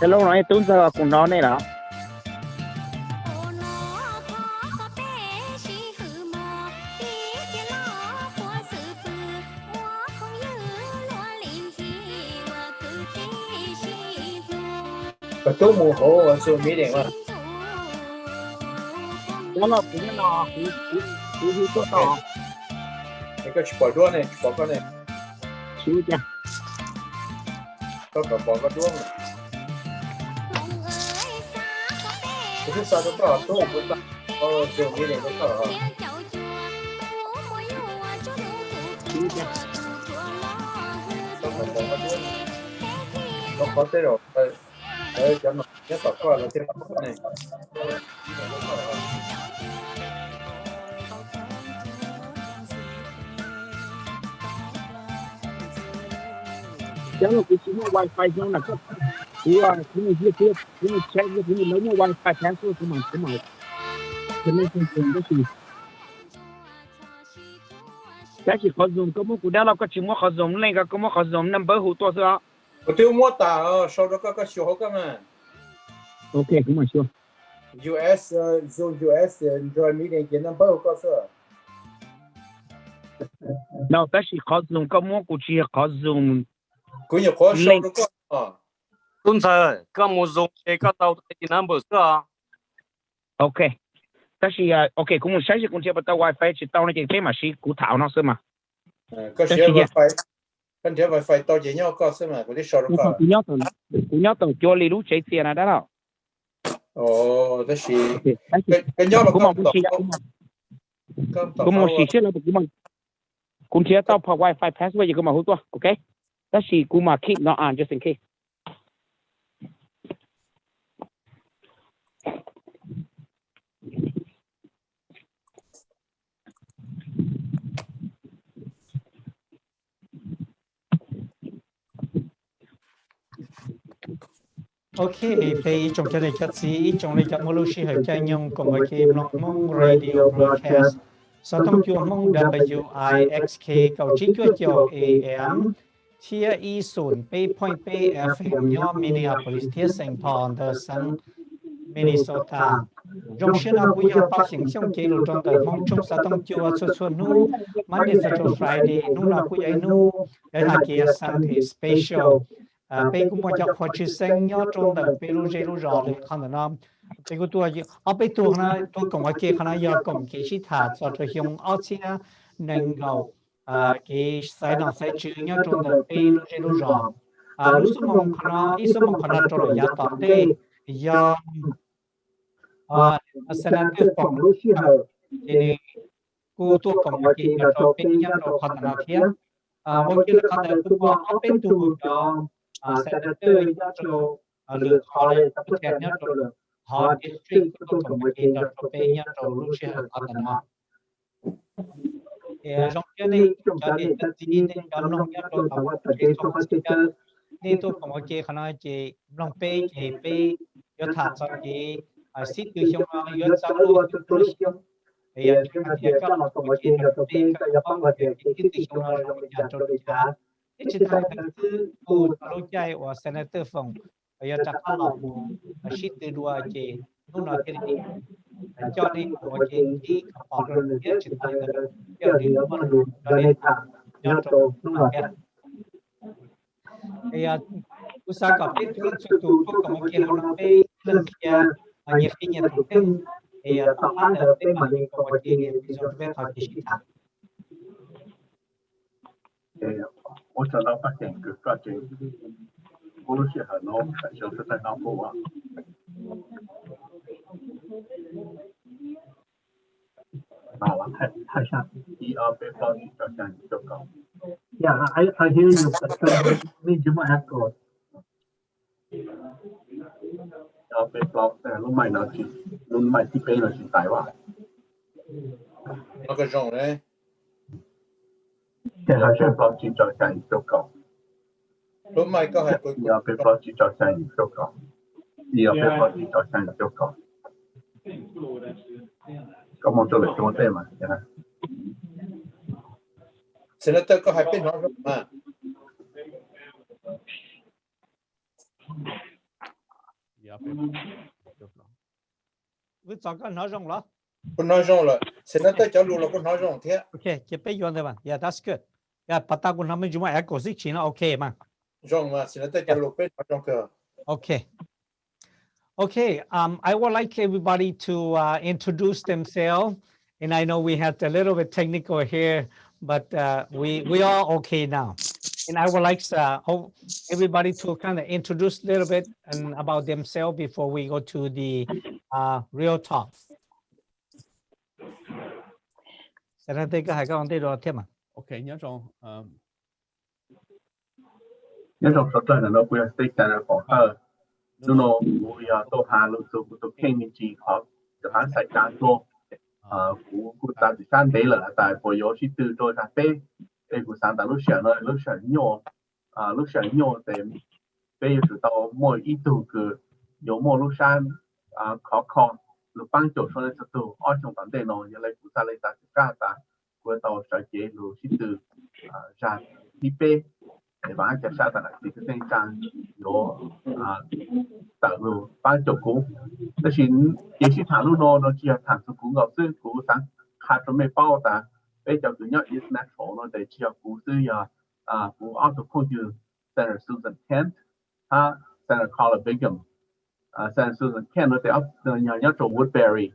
Hello nói tuần giờ cùng nó này đó. Tôi mua hộ xuống Mỹ Đình mà. Nó cũng nó cũng tốt to. Cái chụp đuôi này, chụp cái này. Chú cha. Có cả bỏ cái đuôi này. Cái sao đó có tôi cũng có. Xuống Mỹ Đình có hả? Chú cha. Có cả bỏ cái đuôi. Nó có thế rồi. Cho nó nhất là coi là cái này. Cháu nó cái chính wifi nó là cái mình check cái mình lấy một wifi cancel của mình cho nên không cái gì cái chỉ có dùng có một cú đeo là có chỉ một khó dùng lên cái có một khó dùng number hữu to sao tôi mua tà sau đó có số cái mà ok cũng mà chưa US US enjoy meeting cái number có sao nào cái chỉ khó dùng có một cú chỉ khó dùng cũng nhiều khó số đó có tuần sau có một dùng cái tàu cái number sao ok但是ok cũng một sai cũng chỉ bắt đầu wifi chỉ tao nó chỉ cái mà chỉ cú thảo nó xem mà có些 wifi 跟这 wifi 到这nhau có xem mà cái số đó có cú nhau tầng cho lý lũ chạy tiền là đó nào ồ đó là cái nhau là cũng một chỉ là cũng chỉ tao phá wifi password gì cũng mà hữu to ok đó là cũng mà keep nó on just in case Ok, thì trong cái này chắc gì trong này chắc mỗi khi hợp trai nhung cùng với cái Hmong Radio Broadcast sau thông chuông Hmong WIXK cầu trí quyết cho AM chia y sùn P.P FM nhỏ Minneapolis thiết Saint Paul the Sun Minnesota trong xưa nào cũng có phát sinh trong cái lộ trong đời Hmong trong sau thông chuông xuân nu Monday to Friday nu nào cũng vậy nu để là kia Sunday special bây cũng muốn cho họ chỉ sinh nhớ trong đời bây lúc gì lúc rõ được không được không bây cũng tôi bây tôi na tôi cùng với kia khana giờ cùng cái gì thà cho tôi dùng ở trên nâng cầu cái sai nào sai chữ nhớ trong đời bây lúc gì lúc rõ lúc số mong khana ít số mong khana cho rồi giá tạm đây giờ sẽ là cái phòng lúc gì rồi thì cô tôi cùng với kia cho bây nhớ cho khana nào kia một cái là khana tôi qua bên tôi cho sẽ là tới cho lượt họ lại tập hợp nhất rồi họ district của tổng một cái đợt về nhất rồi lúc sẽ học ở đó trong cái này cho nên tất nhiên nên cho nông nhất rồi tạo ra cái số phát triển nên tôi cũng có cái khả năng chỉ nông bê cái bê có thả cho cái xịt từ trong nó có sao luôn từ trong thì chúng ta thấy các nó cũng có cái đợt bê cái phong và cái từ trong nó rồi mình cho được cả chỉ thay từ từ lối chạy của senator phòng bây giờ chắc là một shit từ đua chỉ lúc nào cái gì cho nên một cái gì họ rồi biết chỉ thay là cái gì đó mà nó lên thẳng nhớ chỗ lúc nào cái bây giờ usaha gặp cái chuyện tụ tụ có một cái nó被lần kia nhiều khi nhận được thì tập án ở bên mà mình có một cái ví dụ về họ chỉ thẳng我想到发现个发现，我都是很多就是在脑部啊。那太像一二被放一个像一个高。Yeah, I hear you, but me cuma echo. về blog lúc mày thì bên nó chỉ tại vào nó cái rong đấy thì hai cái blog chỉ cho chạy yêu cầu lúc mày có hai cái giờ về blog chỉ cho chạy yêu cầu giờ về blog chỉ cho chạy yêu cầu có một chỗ để chúng ta mà senator có hai bên nó rong mà Với sao có nói rong đó? con nói rong là senator cháu luôn là con nói rong thế. Okay, keep it on there. Yeah, that's good. Yeah, patah guna kami cuma echo sih China okay man. Rong mà senator cháu luôn bên nói rong cơ. Okay. Okay, I would like everybody to introduce themselves. And I know we had a little bit technical here, but we are okay now. And I would like everybody to kind of introduce a little bit and about themselves before we go to the real talk. Senator có hai cái vấn đề đó thêm à? Okay, nhớ rồi. nhớ trong số trời là nó quy state center của her nó we to hà lúc số của kênh mình chỉ học cho hắn sai cả số của ta chỉ san đấy là tại bởi yếu chỉ từ rồi là cái của san ta lúc sáng nhiều thì bây giờ tao mỗi ít tu cứ yếu mỗi lúc sáng khó lúc ban chỗ số này số tu ở trong vấn đề nó như là của ta lấy ta chỉ cả ta của tao sai chế lúc chỉ từ ra đi về để bán cho xã hội thì cái tình trạng nó tạo ra ban chỗ cũ,但是也是谈论nó chỉ là谈出古老师古上看出没报的，比较重要 is natural nó để chỉ là古师呀古奥特控制 Senator Susan Kent， 他 Senator Carla Bingham， Senator Susan Kent nó để nhớ做 Woodbury，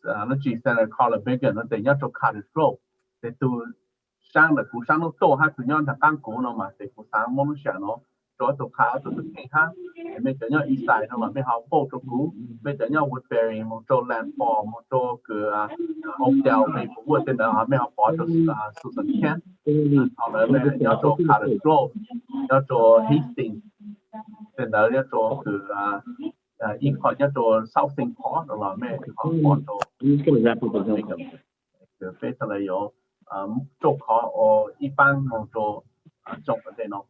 nó chỉ Senator Carla Bingham nó để nhớ做 Cottage Grove， để từ sang là cú sang nó to ha tự nhiên là tăng cố nó mà để cú sang mong nó nó cho tụ khá tụ cái ha mình tự nhiên ít sai nó mà mình học phổ cho cú mình tự nhiên Woodbury một chỗ landfall một chỗ cái Oakdale mình cũng vừa tên là mình học phổ cho Susan Kent họ là mình nhớ chỗ Cottage Grove nhớ chỗ Hastings tên là nhớ chỗ cái ít họ nhớ chỗ South St. Paul đó là mình học phổ cho cái phép là有做好哦，一般我做中文的喏，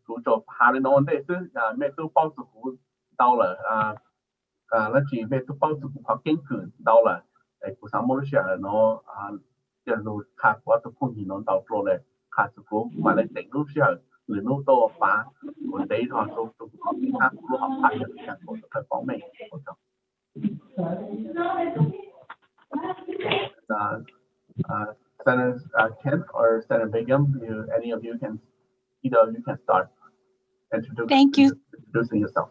做下的喏，那是咩都包子糊到了那几咩都包子糊好坚固到了，不上么下了喏就是看我都碰见喏到做嘞，看是糊买来整路下，人路多把我这一趟都好健康，都好拍的，像我这个方面，我操。Senator Kent or Senator Bingham, any of you can, either of you can start introducing yourself.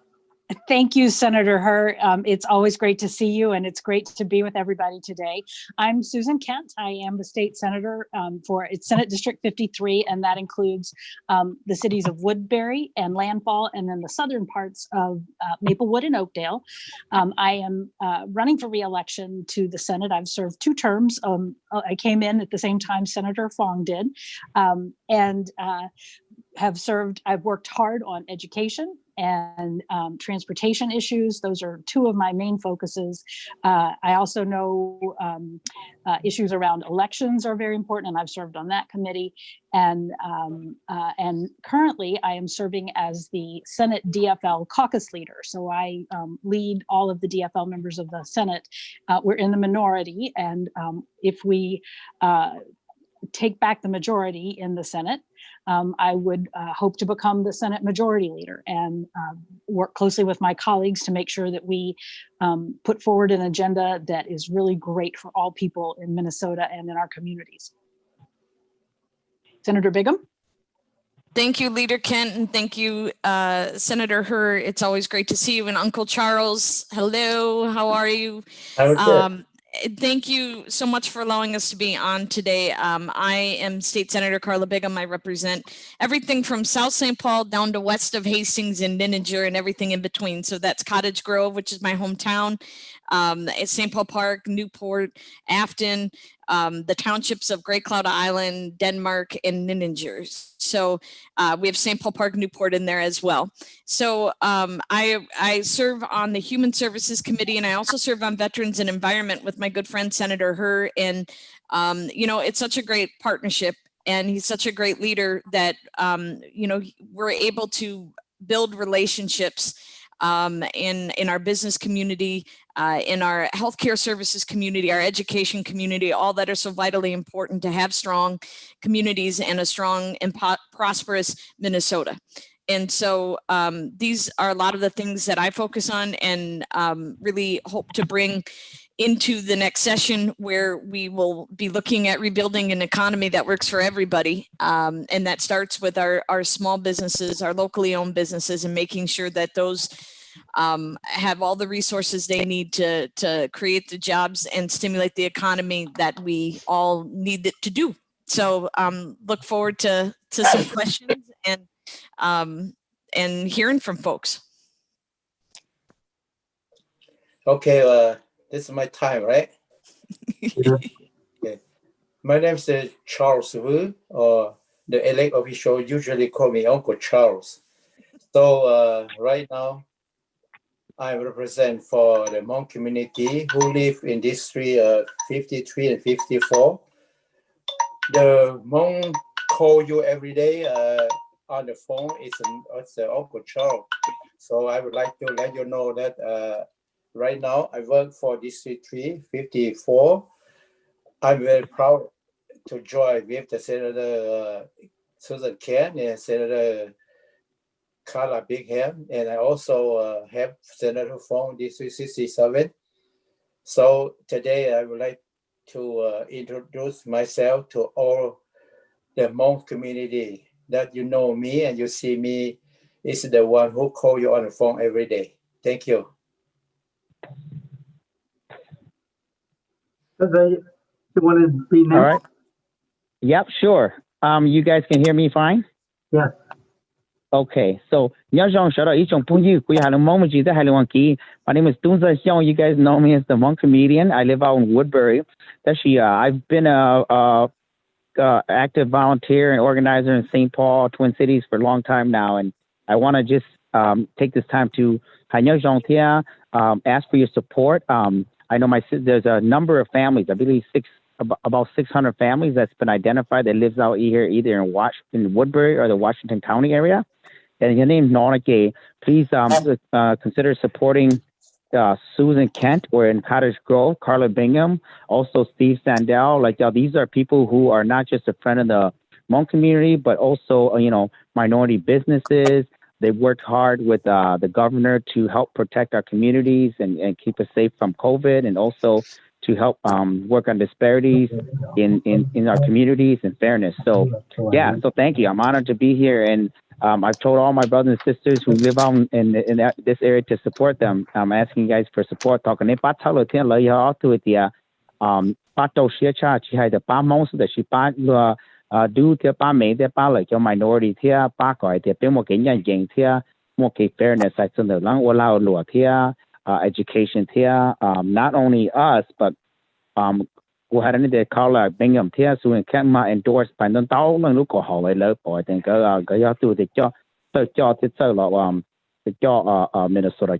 Thank you, Senator Herr. It's always great to see you, and it's great to be with everybody today. I'm Susan Kent. I am the state senator for Senate District 53, and that includes the cities of Woodbury and Landfall, and then the southern parts of Maplewood and Oakdale. I am running for re-election to the Senate. I've served 2 terms. I came in at the same time Senator Fong did, and I've worked hard on education and transportation issues. Those are 2 of my main focuses. I also know issues around elections are very important, and I've served on that committee. And currently I am serving as the Senate DFL caucus leader. So I lead all of the DFL members of the Senate. We're in the minority, and if we take back the majority in the Senate, I would hope to become the Senate Majority Leader and work closely with my colleagues to make sure that we put forward an agenda that is really great for all people in Minnesota and in our communities. Senator Bingham. Thank you, Leader Kent, and thank you, Senator Herr. It's always great to see you. And Uncle Charles, hello, how are you? Thank you so much for allowing us to be on today. I am State Senator Carla Bingham. I represent everything from South St. Paul down to west of Hastings and Nininger and everything in between. So that's Cottage Grove, which is my hometown. It's St. Paul Park, Newport, Afton, the townships of Great Cloud Island, Denmark, and Ninninger. So we have St. Paul Park, Newport in there as well. So I serve on the Human Services Committee, and I also serve on Veterans and Environment with my good friend, Senator Herr. And, you know, it's such a great partnership, and he's such a great leader that, you know, we're able to build relationships in our business community, in our healthcare services community, our education community, all that are so vitally important to have strong communities and a strong and prosperous Minnesota. And so these are a lot of the things that I focus on, and really hope to bring into the next session, where we will be looking at rebuilding an economy that works for everybody. And that starts with our small businesses, our locally owned businesses, and making sure that those have all the resources they need to create the jobs and stimulate the economy that we all need it to do. So look forward to some questions and hearing from folks. Okay, this is my time, right? Okay. My name is Charles Wu, or the elect official usually call me Uncle Charles. So right now, I represent for the Hmong community who live in District 53 and 54. The Hmong call you every day on the phone. It's Uncle Charles. So I would like to let you know that right now I work for District 3, 54. I'm very proud to join with the Senator Susan Kent and Senator Carla Bigham, and I also have Senator from District 67. So today I would like to introduce myself to all the Hmong community that you know me and you see me is the one who call you on the phone every day. Thank you. You want to be next? All right. Yep, sure. You guys can hear me fine? Yes. Okay, so my name is Tunza Xiong. You guys know me as the Hmong comedian. I live out in Woodbury. I've been a active volunteer and organizer in St. Paul, Twin Cities for a long time now, and I want to just take this time to ask for your support. I know there's a number of families, I believe about 600 families that's been identified that lives out here either in Woodbury or the Washington County area. And your name is Nonake. Please consider supporting Susan Kent or in Cottage Grove, Carla Bingham, also Steve Sandell. Like these are people who are not just a friend of the Hmong community, but also minority businesses. They worked hard with the governor to help protect our communities and keep us safe from COVID, and also to help work on disparities in our communities and fairness. So yeah, so thank you. I'm honored to be here, and I've told all my brothers and sisters who live out in this area to support them. I'm asking you guys for support. Talking do the ba made the ba like your minority here, ba guy the be more gang here, more fairness. I send the lang allow law here, education here. Not only us, but who had any Carla Bingham here, so in Canada endorsed by the dollar look how I love I think go to the job it's the job Minnesota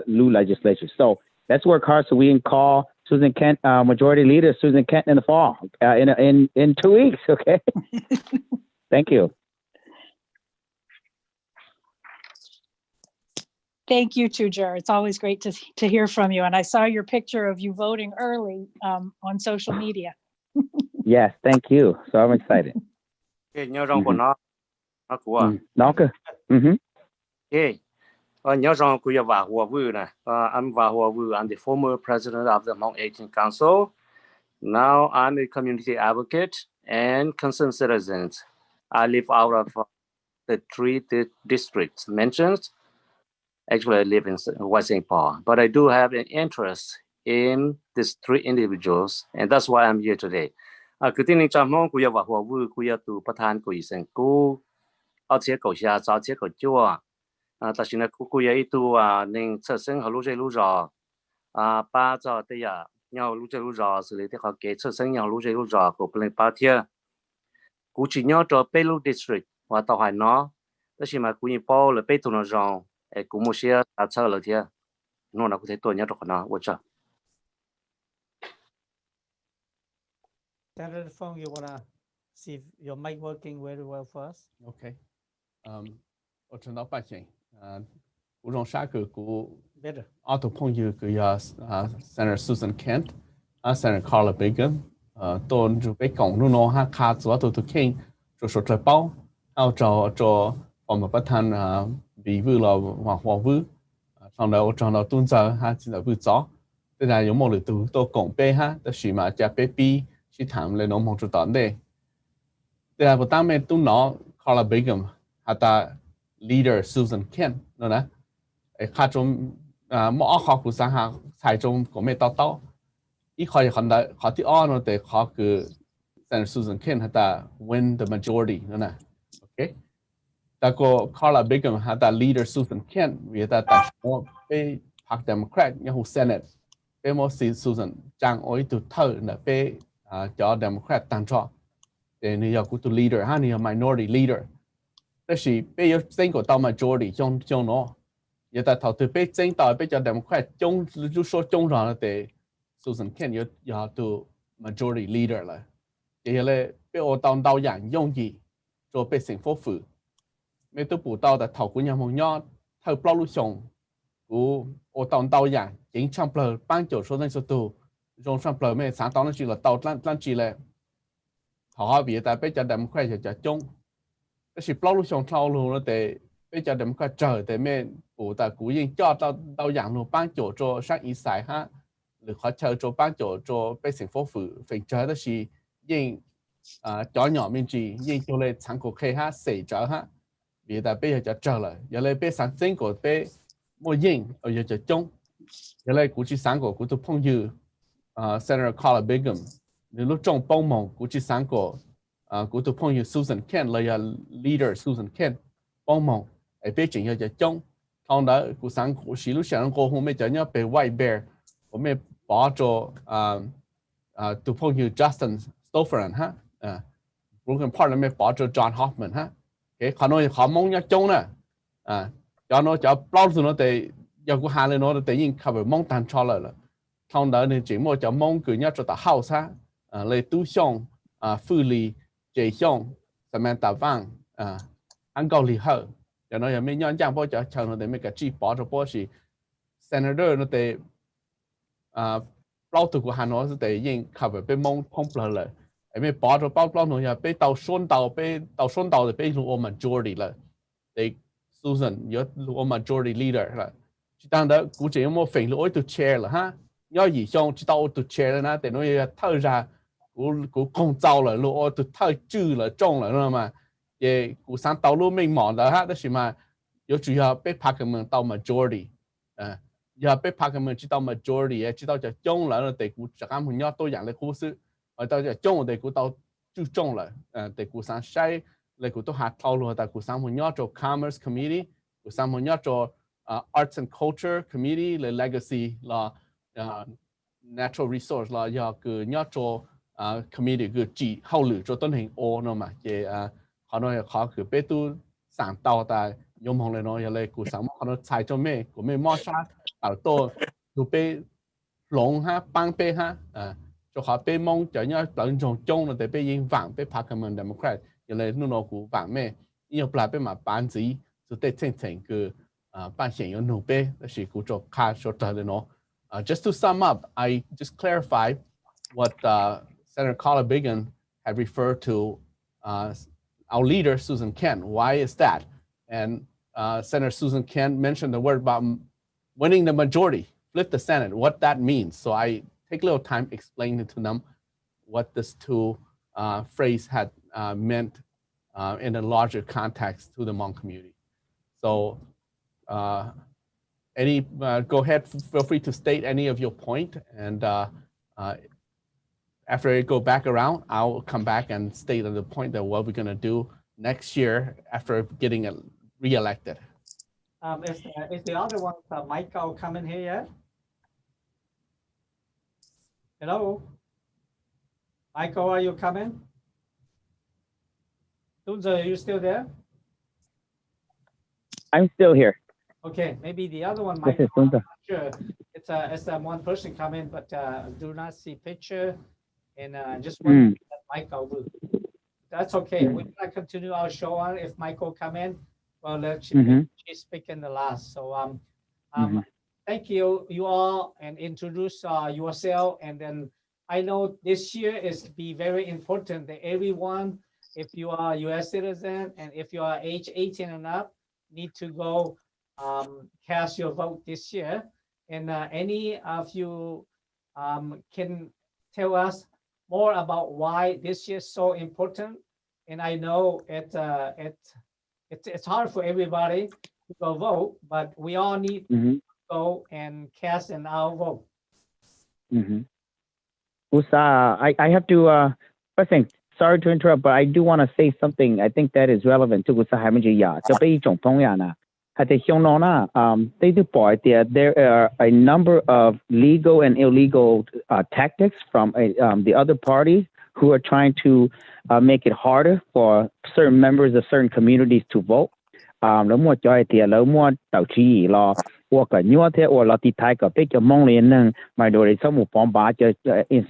new legislature. So let's work hard so we can call Susan Kent, Majority Leader Susan Kent in the fall, in 2 weeks. Okay. Thank you. Thank you, Tujar. It's always great to hear from you. And I saw your picture of you voting early on social media. Yes, thank you. So I'm excited. Okay, nhớ rằng của nó của Nó cơ. okay. Nhớ rằng của Hòa Hòa Vu nè. I'm Hòa Hòa Vu. I'm the former president of the Hmong Asian Council. Now I'm a community advocate and concerned citizen. I live out of the 3 districts mentioned. Actually, I live in West St. Paul, but I do have an interest in these 3 individuals, and that's why I'm here today. Cứ tin rằng trong mong của Hòa Hòa Vu của tụประธานcủa Sen Cú, ở chế cầu xa, ở chế cầu chúa, tại sao của tụ nên thực sinh họ lúc rõ, ba cho đây nhau lúc chơi lúc rõ xử lý thì họ kể sơ sinh nhau lúc chơi lúc rõ của bên bao thiê cú chỉ nhau cho Pelu district và tàu hải nó đó là mà cú như bao là Pelu nó rong cú một xe đã chơi rồi thiê nó là có thể tuổi nhau được nó vậy chứ. Senator Phong, you wanna see if your mic working very well first? Okay. Ở trên đó bài chuyện, cú rong sát cú Better. auto phong như Senator Susan Kent, Senator Carla Bacon, tôn chủ cái cổng nó nó ha khá chúa tụi King, cho số trời bao, cho một bắt thành bị vư là hòa vư, trong đó tuân giờ ha chỉ là vư gió, thế là những một lời từ tôi cổng bê ha, ta chỉ mà cha bê bi, chỉ thảm lên nó mong cho tận đây, thế là một tam mẹ tu nó Carla Bacon, ta leader Susan Kent, nó nè, khá trong mỗi học của sáng ha, sai trong của mẹ taoอีกข้ออย่างนั้นข้อที่อ้อนแต่ข้อคือ Senator Susan Kent ฮัตตา win the majority นั่นนะโอเคแต่ก็ Carla Bigum ฮัตตา leader Susan Kent วิธีแต่ชั่วไปพรรค Democrat ยังหู Senate ไปมอสี Susan จังโอ้ยตัวเธอเนี่ยไปจอ Democrat ตั้งชั่วแต่นี่อยากกูตัว leader ฮะนี่อยาก minority leader แต่สิไปยังเซ็งก็ต่อ majority จงเนาะอย่าแต่ถ้าตัวไปเซ็งต่อไปจอ Democrat จงรู้说จงรอนะแต่Susan Kent 要做 majority leader 啦，这些嘞被我当人用意做被政府负，没都不到的头管人们要头不路上，我当人经常不帮助说那些都用上不没上当那句了到那句嘞，好别的被叫他们快就中，但是不路上套路了得被叫他们快走得没不的古人叫到人路帮助做上一赛哈。หรือเขาเชิญโจบ้านโจไปสิ่งฟ้ฝืนสิ่งเจอได้ชียิ่งจอหน่อมินจียิ่งโจเลยสังกุเคฮะเสียเจอฮะเบียดไปจะเจอเลยอย่าเลยไปสังจิ้งก็ไปมั่วยิ่งอย่าจะจงอย่าเลยกูจีสังกูตัวพงยืSenator Carla Bigum หรือลูกจงป้องมองกูจีสังกูตัวพงยื Susan Kent เลยleader Susan Kent ป้องมองไอ้ไปจริงอย่าจะจงทางนั้นกูสังกูสิลูกเสียงกูคงไม่จะเนี่ยไป white bear ผมไม่บอกจตัวพวกยู Justin Stoffern ฮะรู้กันพอแล้วไม่บอกจ John Hoffman ฮะเฮ้ยเขาโน้ยเขามองยักจงนะจอโน้จะปล้อสุดโน้แต่อยากกูหาเลยโน้แต่ยิ่งขับมองตันชอเลยทางนั้นเนี่ยจริงๆจะมองคือเนี่ยจะตัด house ฮะเลยตู้ช่องฟูลีเจช่องสมัยตาว่างอันเกาหลีเหรออย่างน้อยยังไม่ย้อนจังเพราะจะเชิญโน้แต่ไม่กระจีบอกจะเพราะสิ Senator โน้แต่bao từ của Hà Nội sẽ yên cover bên mong không bờเลยไอ้ไม่ปอดbao bao nữaไปtàu xuân tàu thìไปรู้majority เลยแต่ Susan 有รู้ majority leader 啦ที่ตั้งแต่กูจะยังไม่ฟิงรู้ตัว chair 了哈要以上知道ตัว chair 了นะแต่น้อย透下กู控造了รู้ตัว透住了中了知道吗也กู上道路没忙的哈但是嘛有主要被 pack 们到 majority อย่าไปพักกันเมืองที่ต้อง majority ที่ต้องจะจงแล้วแต่กูจากการมุ่งยอดตัวอย่างเลยกูซื้อต้องจะจงแต่กูต้องจุดจงเลยแต่กูสร้างใช้เลยกูต้องหาเท่ารู้แต่กูสร้างมุ่งยอด做 commerce committee กูสร้างมุ่งยอด做arts and culture committee เลย legacy ละ natural resource ละอย่าคือยอด做committee คือจีเข้าหรือ做ต้นเหตุโอเนาะมาเจ้เขาเนี่ยเขาคือไปตู้สั่งเตาแต่ยมของเลยเนาะอย่าเลยกูสั่งเขาเนี่ยใช้จนไม่กูไม่มอชาตัวดูไปหลงฮะปังไปฮะจะขอไปมองจะเนี่ยหลังจงแต่ไปยิงฝังไปพักกันเมืองเดโมแครตอย่างไรนู่นเรากูฝังแม่ยิ่งปลาไปมาปานสีสุดเต็งคือปานเสียงหนูไปแต่สิกูจะฆ่าชดเลยเนาะjust to sum up I just clarify what Senator Carla Bigum had referred to our leader Susan Kent why is that and Senator Susan Kent mentioned the word about winning the majority, flip the Senate, what that means. So I take a little time explaining to them what this two phrase had meant in a larger context to the Hmong community. So go ahead, feel free to state any of your point. And after I go back around, I'll come back and state the point that what we're going to do next year after getting reelected. Is the other one Michael coming here yet? Hello? Michael, are you coming? Tunza, are you still there? I'm still here. Okay, maybe the other one, This Michael, is Tunza. sure. It's one person coming, but do not see picture, and just wait that Michael will. That's okay. We're gonna continue our show on. If Michael come in, well, let she speak in the last. So thank you all, and introduce yourself, and then I know this year is be very important that everyone, if you are a U.S. citizen and if you are age 18 and up, need to go cast your vote this year. And any of you can tell us more about why this year is so important. And I know it's hard for everybody to go vote, but we all need to go and cast in our vote. Usa, I have to, first thing, sorry to interrupt, but I do want to say something. I think that is relevant to Usa Hamijiya. They do point there are a number of legal and illegal tactics from the other party who are trying to make it harder for certain members of certain communities to vote. In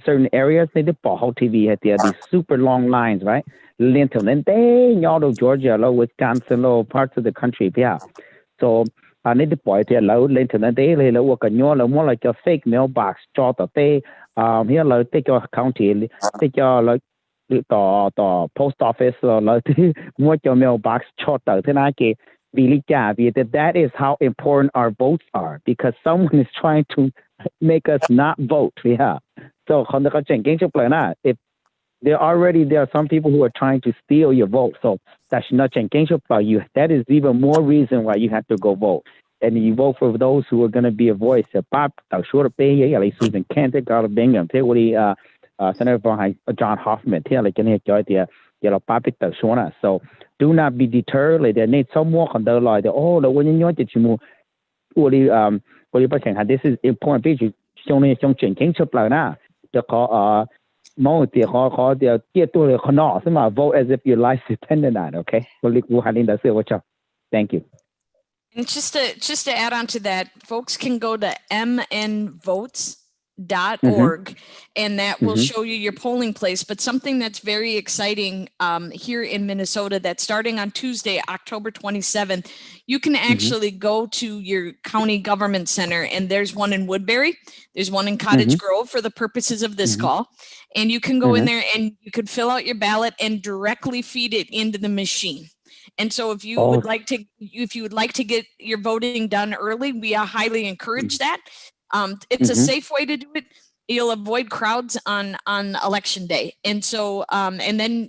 certain areas, they TV there are these super long lines, right? Georgia, Wisconsin, parts of the country, yeah. So I need to point here low later than they work on your more like a fake mailbox short of they here like take your county, take your like the post office or like what your mailbox short out then I get really that is how important our votes are because someone is trying to make us not vote. Yeah. So if there are some people who are trying to steal your vote. So that's not you. That is even more reason why you have to go vote. And you vote for those who are going to be a voice. Susan Kent, Carl Bingham, Senator John Hoffman, so do not be deterred. Like, they need some work on the like when you this is important. Vote as if your life depended on it, okay? Thank you. And just to add on to that, folks can go to mnvotes.org and that will show you your polling place. But something that's very exciting here in Minnesota, that's starting on Tuesday, October 27th, you can actually go to your county government center, and there's one in Woodbury, there's one in Cottage Grove for the purposes of this call, and you can go in there and you could fill out your ballot and directly feed it into the machine. And so if you would like to get your voting done early, we highly encourage that. It's a safe way to do it. You'll avoid crowds on election day. And so and then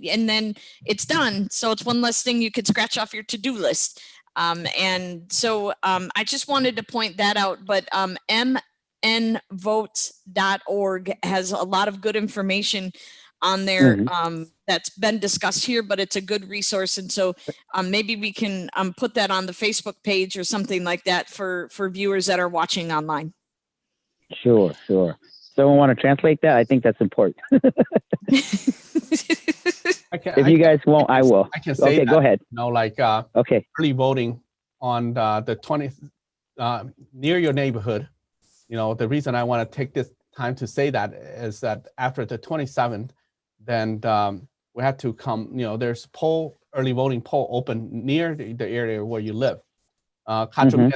it's done. So it's one less thing you could scratch off your to-do list. And so I just wanted to point that out. But mnvotes.org has a lot of good information on there that's been discussed here, but it's a good resource. And so maybe we can put that on the Facebook page or something like that for viewers that are watching online. Sure. Someone want to translate that? I think that's important. If you guys won't, I will. I can say okay, go ahead. Early voting on the 20th near your neighborhood. The reason I want to take this time to say that is that after the 27th, then we have to come, there's early voting poll open near the area where you live. Arlington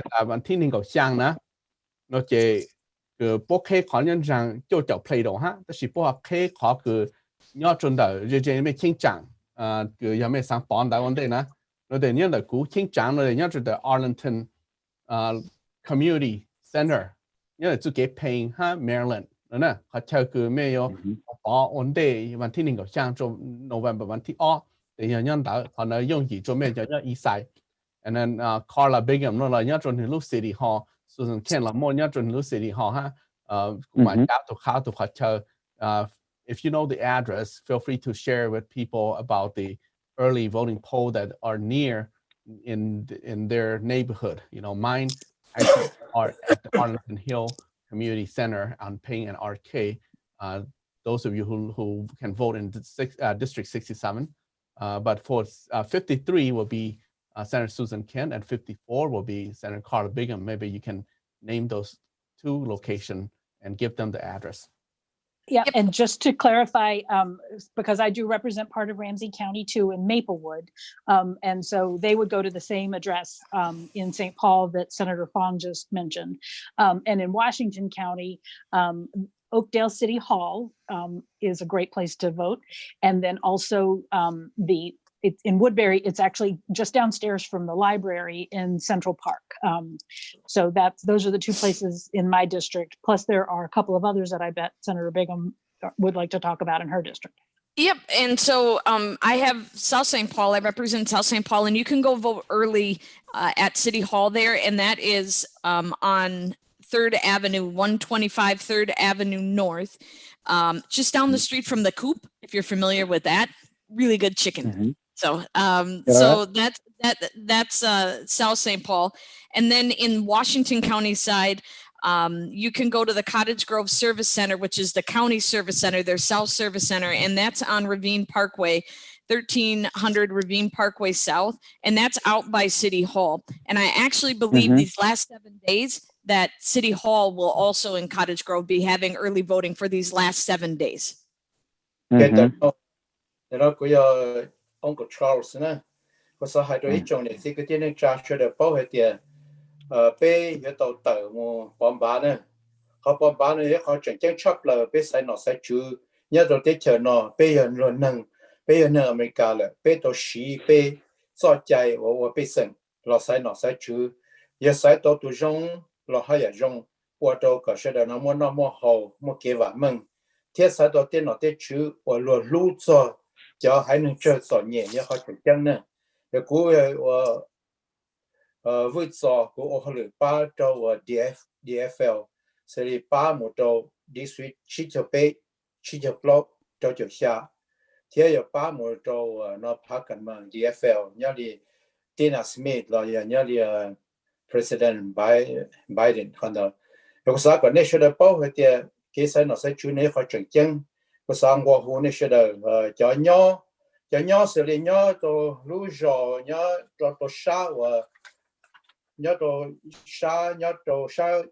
Community Center, to get paying Maryland. On day November east side, and then Carla Bingham City Hall, Susan Ken City Hall, if you know the address, feel free to share with people about the early voting poll that are near in their neighborhood. Mine are at the Arlington Hill Community Center on Payne and Arcade. those of you who can vote in District 67. But for 53 will be Senator Susan Kent, and 54 will be Senator Carla Bingham. Maybe you can name those 2 locations and give them the address. Yeah, and just to clarify, because I do represent part of Ramsey County too in Maplewood, and so they would go to the same address in St. Paul that Senator Fong just mentioned. And in Washington County, Oakdale City Hall is a great place to vote. And then also in Woodbury, it's actually just downstairs from the library in Central Park. So those are the 2 places in my district. Plus there are a couple of others that I bet Senator Bingham would like to talk about in her district. Yep. And so I have South St. Paul. I represent South St. Paul, and you can go vote early at City Hall there. And that is on 3rd Avenue, 125 3rd Avenue North, just down the street from the Coop, if you're familiar with that. Really good chicken. Mm-hmm. So so that's South St. Paul. And then in Washington County side, you can go to the Cottage Grove Service Center, which is the county service center, their South Service Center, and that's on Ravine Parkway, 1300 Ravine Parkway South, and that's out by City Hall. And I actually believe these last 7 days that City Hall will also in Cottage Grove be having early voting for these last 7 days. Uncle Charles, có sao hai đứa chồng này thì cái chuyện này trả cho được bao hết tiền, bé cái tàu tàu mua bom bán nữa, họ bom bán nữa họ chẳng chẳng chấp là bé sai nó sai chú, nhớ đầu tiên chờ nó bé hiện rồi nâng America là bé tàu xí bé so chạy và bé sinh, là sai nó sai chú, giờ sai tàu tụ rong là hai giờ rong, qua tàu có sẽ là nó mua hậu mua kế vả mừng, thế sai tàu tiên nó tiên chú và luôn lưu cho cho hai người chơi sọ nhẹ như họ chụp chân nè, rồi cú vui sọ cú họ lựa ba trâu DFL, sẽ đi ba một trâu district chỉ cho block trâu cho xa, thế giờ ba một trâu nó phát cảnh mà DFL nhớ đi Tina Smith là nhớ đi President Biden còn đó, rồi sao còn này sẽ được bao hết thì cái sai nó sẽ chú này họ chụp chân. Có sang qua hồ này sẽ được cho nhau xử lý nhau to lúa rau nhau to sa và nhau to sa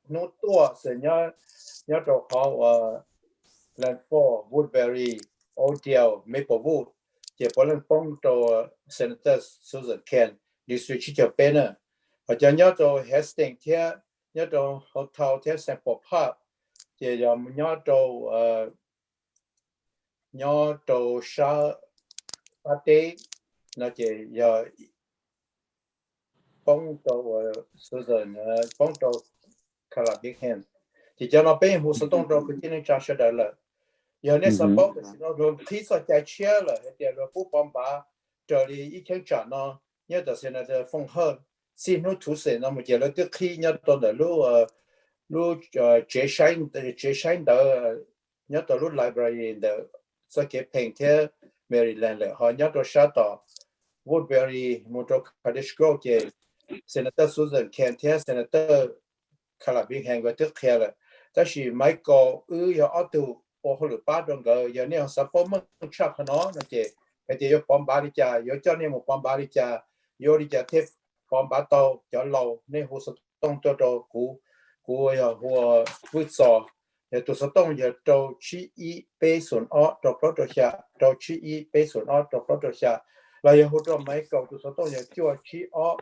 nốt tua sẽ nhau to họ Lanford, Woodbury, Oakdale, Maplewood, chỉ có lần phong to Senator Susan Kent, district chỉ cho bên nữa, và cho nhau to Hastings theo nhau to Hotel theo Central Park, chỉ nhau to nhau to sa pate nó chỉ giờ phong to Susan phong to Carla Bingham thì cho nó bên hồ sơ đông đó cái chuyện trả sẽ đỡ là giờ này sao bảo cái nó rồi khi sao chạy chia là thì rồi bố bom ba trở đi ít tháng trả nó nhớ là sẽ là phong hơn xin nó thủ sẽ nó một giờ là cái khi nhớ tôi là lúc chế sáng đó nhớ tôi lúc library đó sau cái penk theo Maryland là họ nhớ tôi sát đó Woodbury một chỗ Cottage Grove thì Senator Susan Kent theo Senator Carla Bingham và tức theo là但是Michael有奥杜我后来巴中个有那啥帮忙查可能那些那些有帮巴的家有叫你们帮巴的家有的家贴帮巴到叫老那hồ sơ东到到古要或不少也都是东也到七一北顺二到到到下到七一北顺二到到到下来有好多Michael都是东也叫七二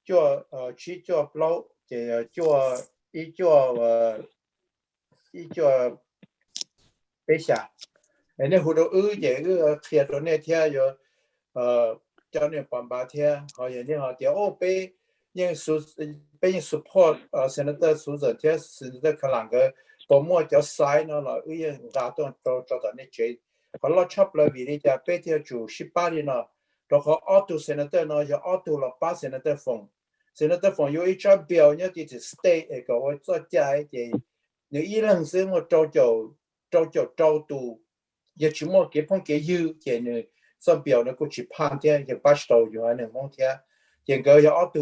叫七叫老也叫一叫一叫北下，那好多这个贴着那贴有叫那帮巴贴，好像那好点北因被 support Senator Susan 贴Senator 可啷个多么叫 sign 了，因大多找到那些，好了差不多比例家北贴就18年了，然后auto Senator 呢就auto 了8 Senator 风，Senator 风有一张表呢就是 state 那个我做加一点。你一人生我照度，也只么给碰给有，给你上表呢过去判天，也把手有还能蒙天，这个要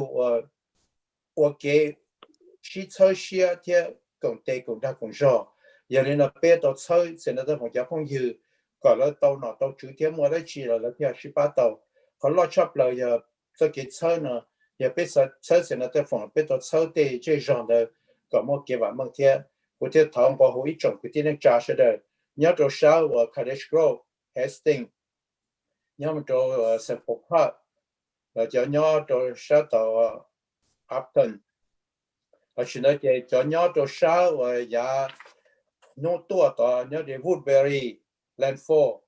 我给汽车些天工地工大工商， giờ nên là bé tàu chơi sẽ là phòng giáo phong dư còn là tàu nọ tàu chữ thiên mua đấy chỉ là theo 18 tàu còn lo chập là giờ cho cái chơi nữa giờ bé chơi sẽ là theo phòng bé tàu chơi thì chơi genre de có một cái vạn mong theo của theo thằng bảo hộ ít trồng của thiên trả sẽ được nhớ đồ sao và Cottage Grove Hastings nhớ một đồ Central Park là cho nhớ đồ sao tàu Upton ở trên đó cho nhớ đồ sao và giá nô tua tàu nhớ để Woodbury Landfall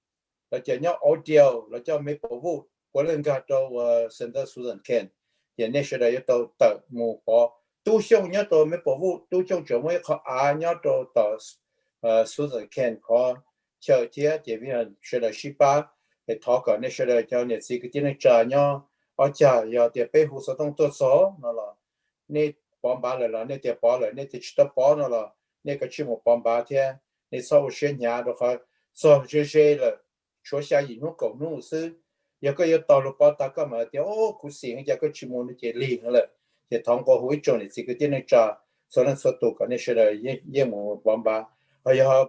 là cho nhớ Odell là cho Maplewood của lần cả tàu Center Susan Kent hiện nay sẽ là tàu tàu mù bỏ tu xong nhớ tàu Maplewood tu xong chỗ mới có nhớ tàu Susan Kent có chờ thế thì bây giờ sẽ là 18 để thọ cả nên sẽ là cho nên chỉ cái tiếng trả nhau ở trả giờ thì bé hồ sơ thông tốt số nó là nên bom ba là nên thì bỏ lại nên thì chỉ bỏ nó là nên cái chuyện một bom ba thế nên sau sẽ nhà đó phải sau sẽ là chỗ xa gì nó cầu nó sư giờ cái giờ tàu lúc bỏ ta cái mà thì cú xỉn giờ cái chuyện một cái liền là thì thông qua hối cho nên chỉ cái tiếng trả sau đó số tụ cái nên sẽ là yên một bom ba bây giờ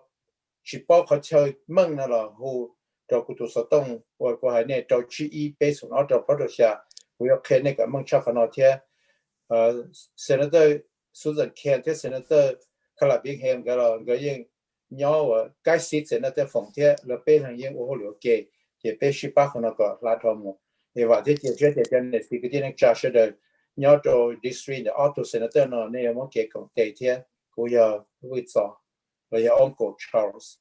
chỉ bỏเขาchơi măng là hồ cho cụ tụ số đông và của hai này cho chi ý bế xuống nó cho bắt đầu xa của yêu khen này cái măng chắc nó thế Senator Susan Kent thế Senator Calabigham cái là cái gì nhau cái seat Senator phòng thế là bên hàng yên ô liu kê thì bên ship bắc nó có là thằng một thì và thế thì cho nên thì cái này chắc sẽ được nhau cho district auto Senator nó này một cái công ty thế của yêu vui sao và your uncle Charles.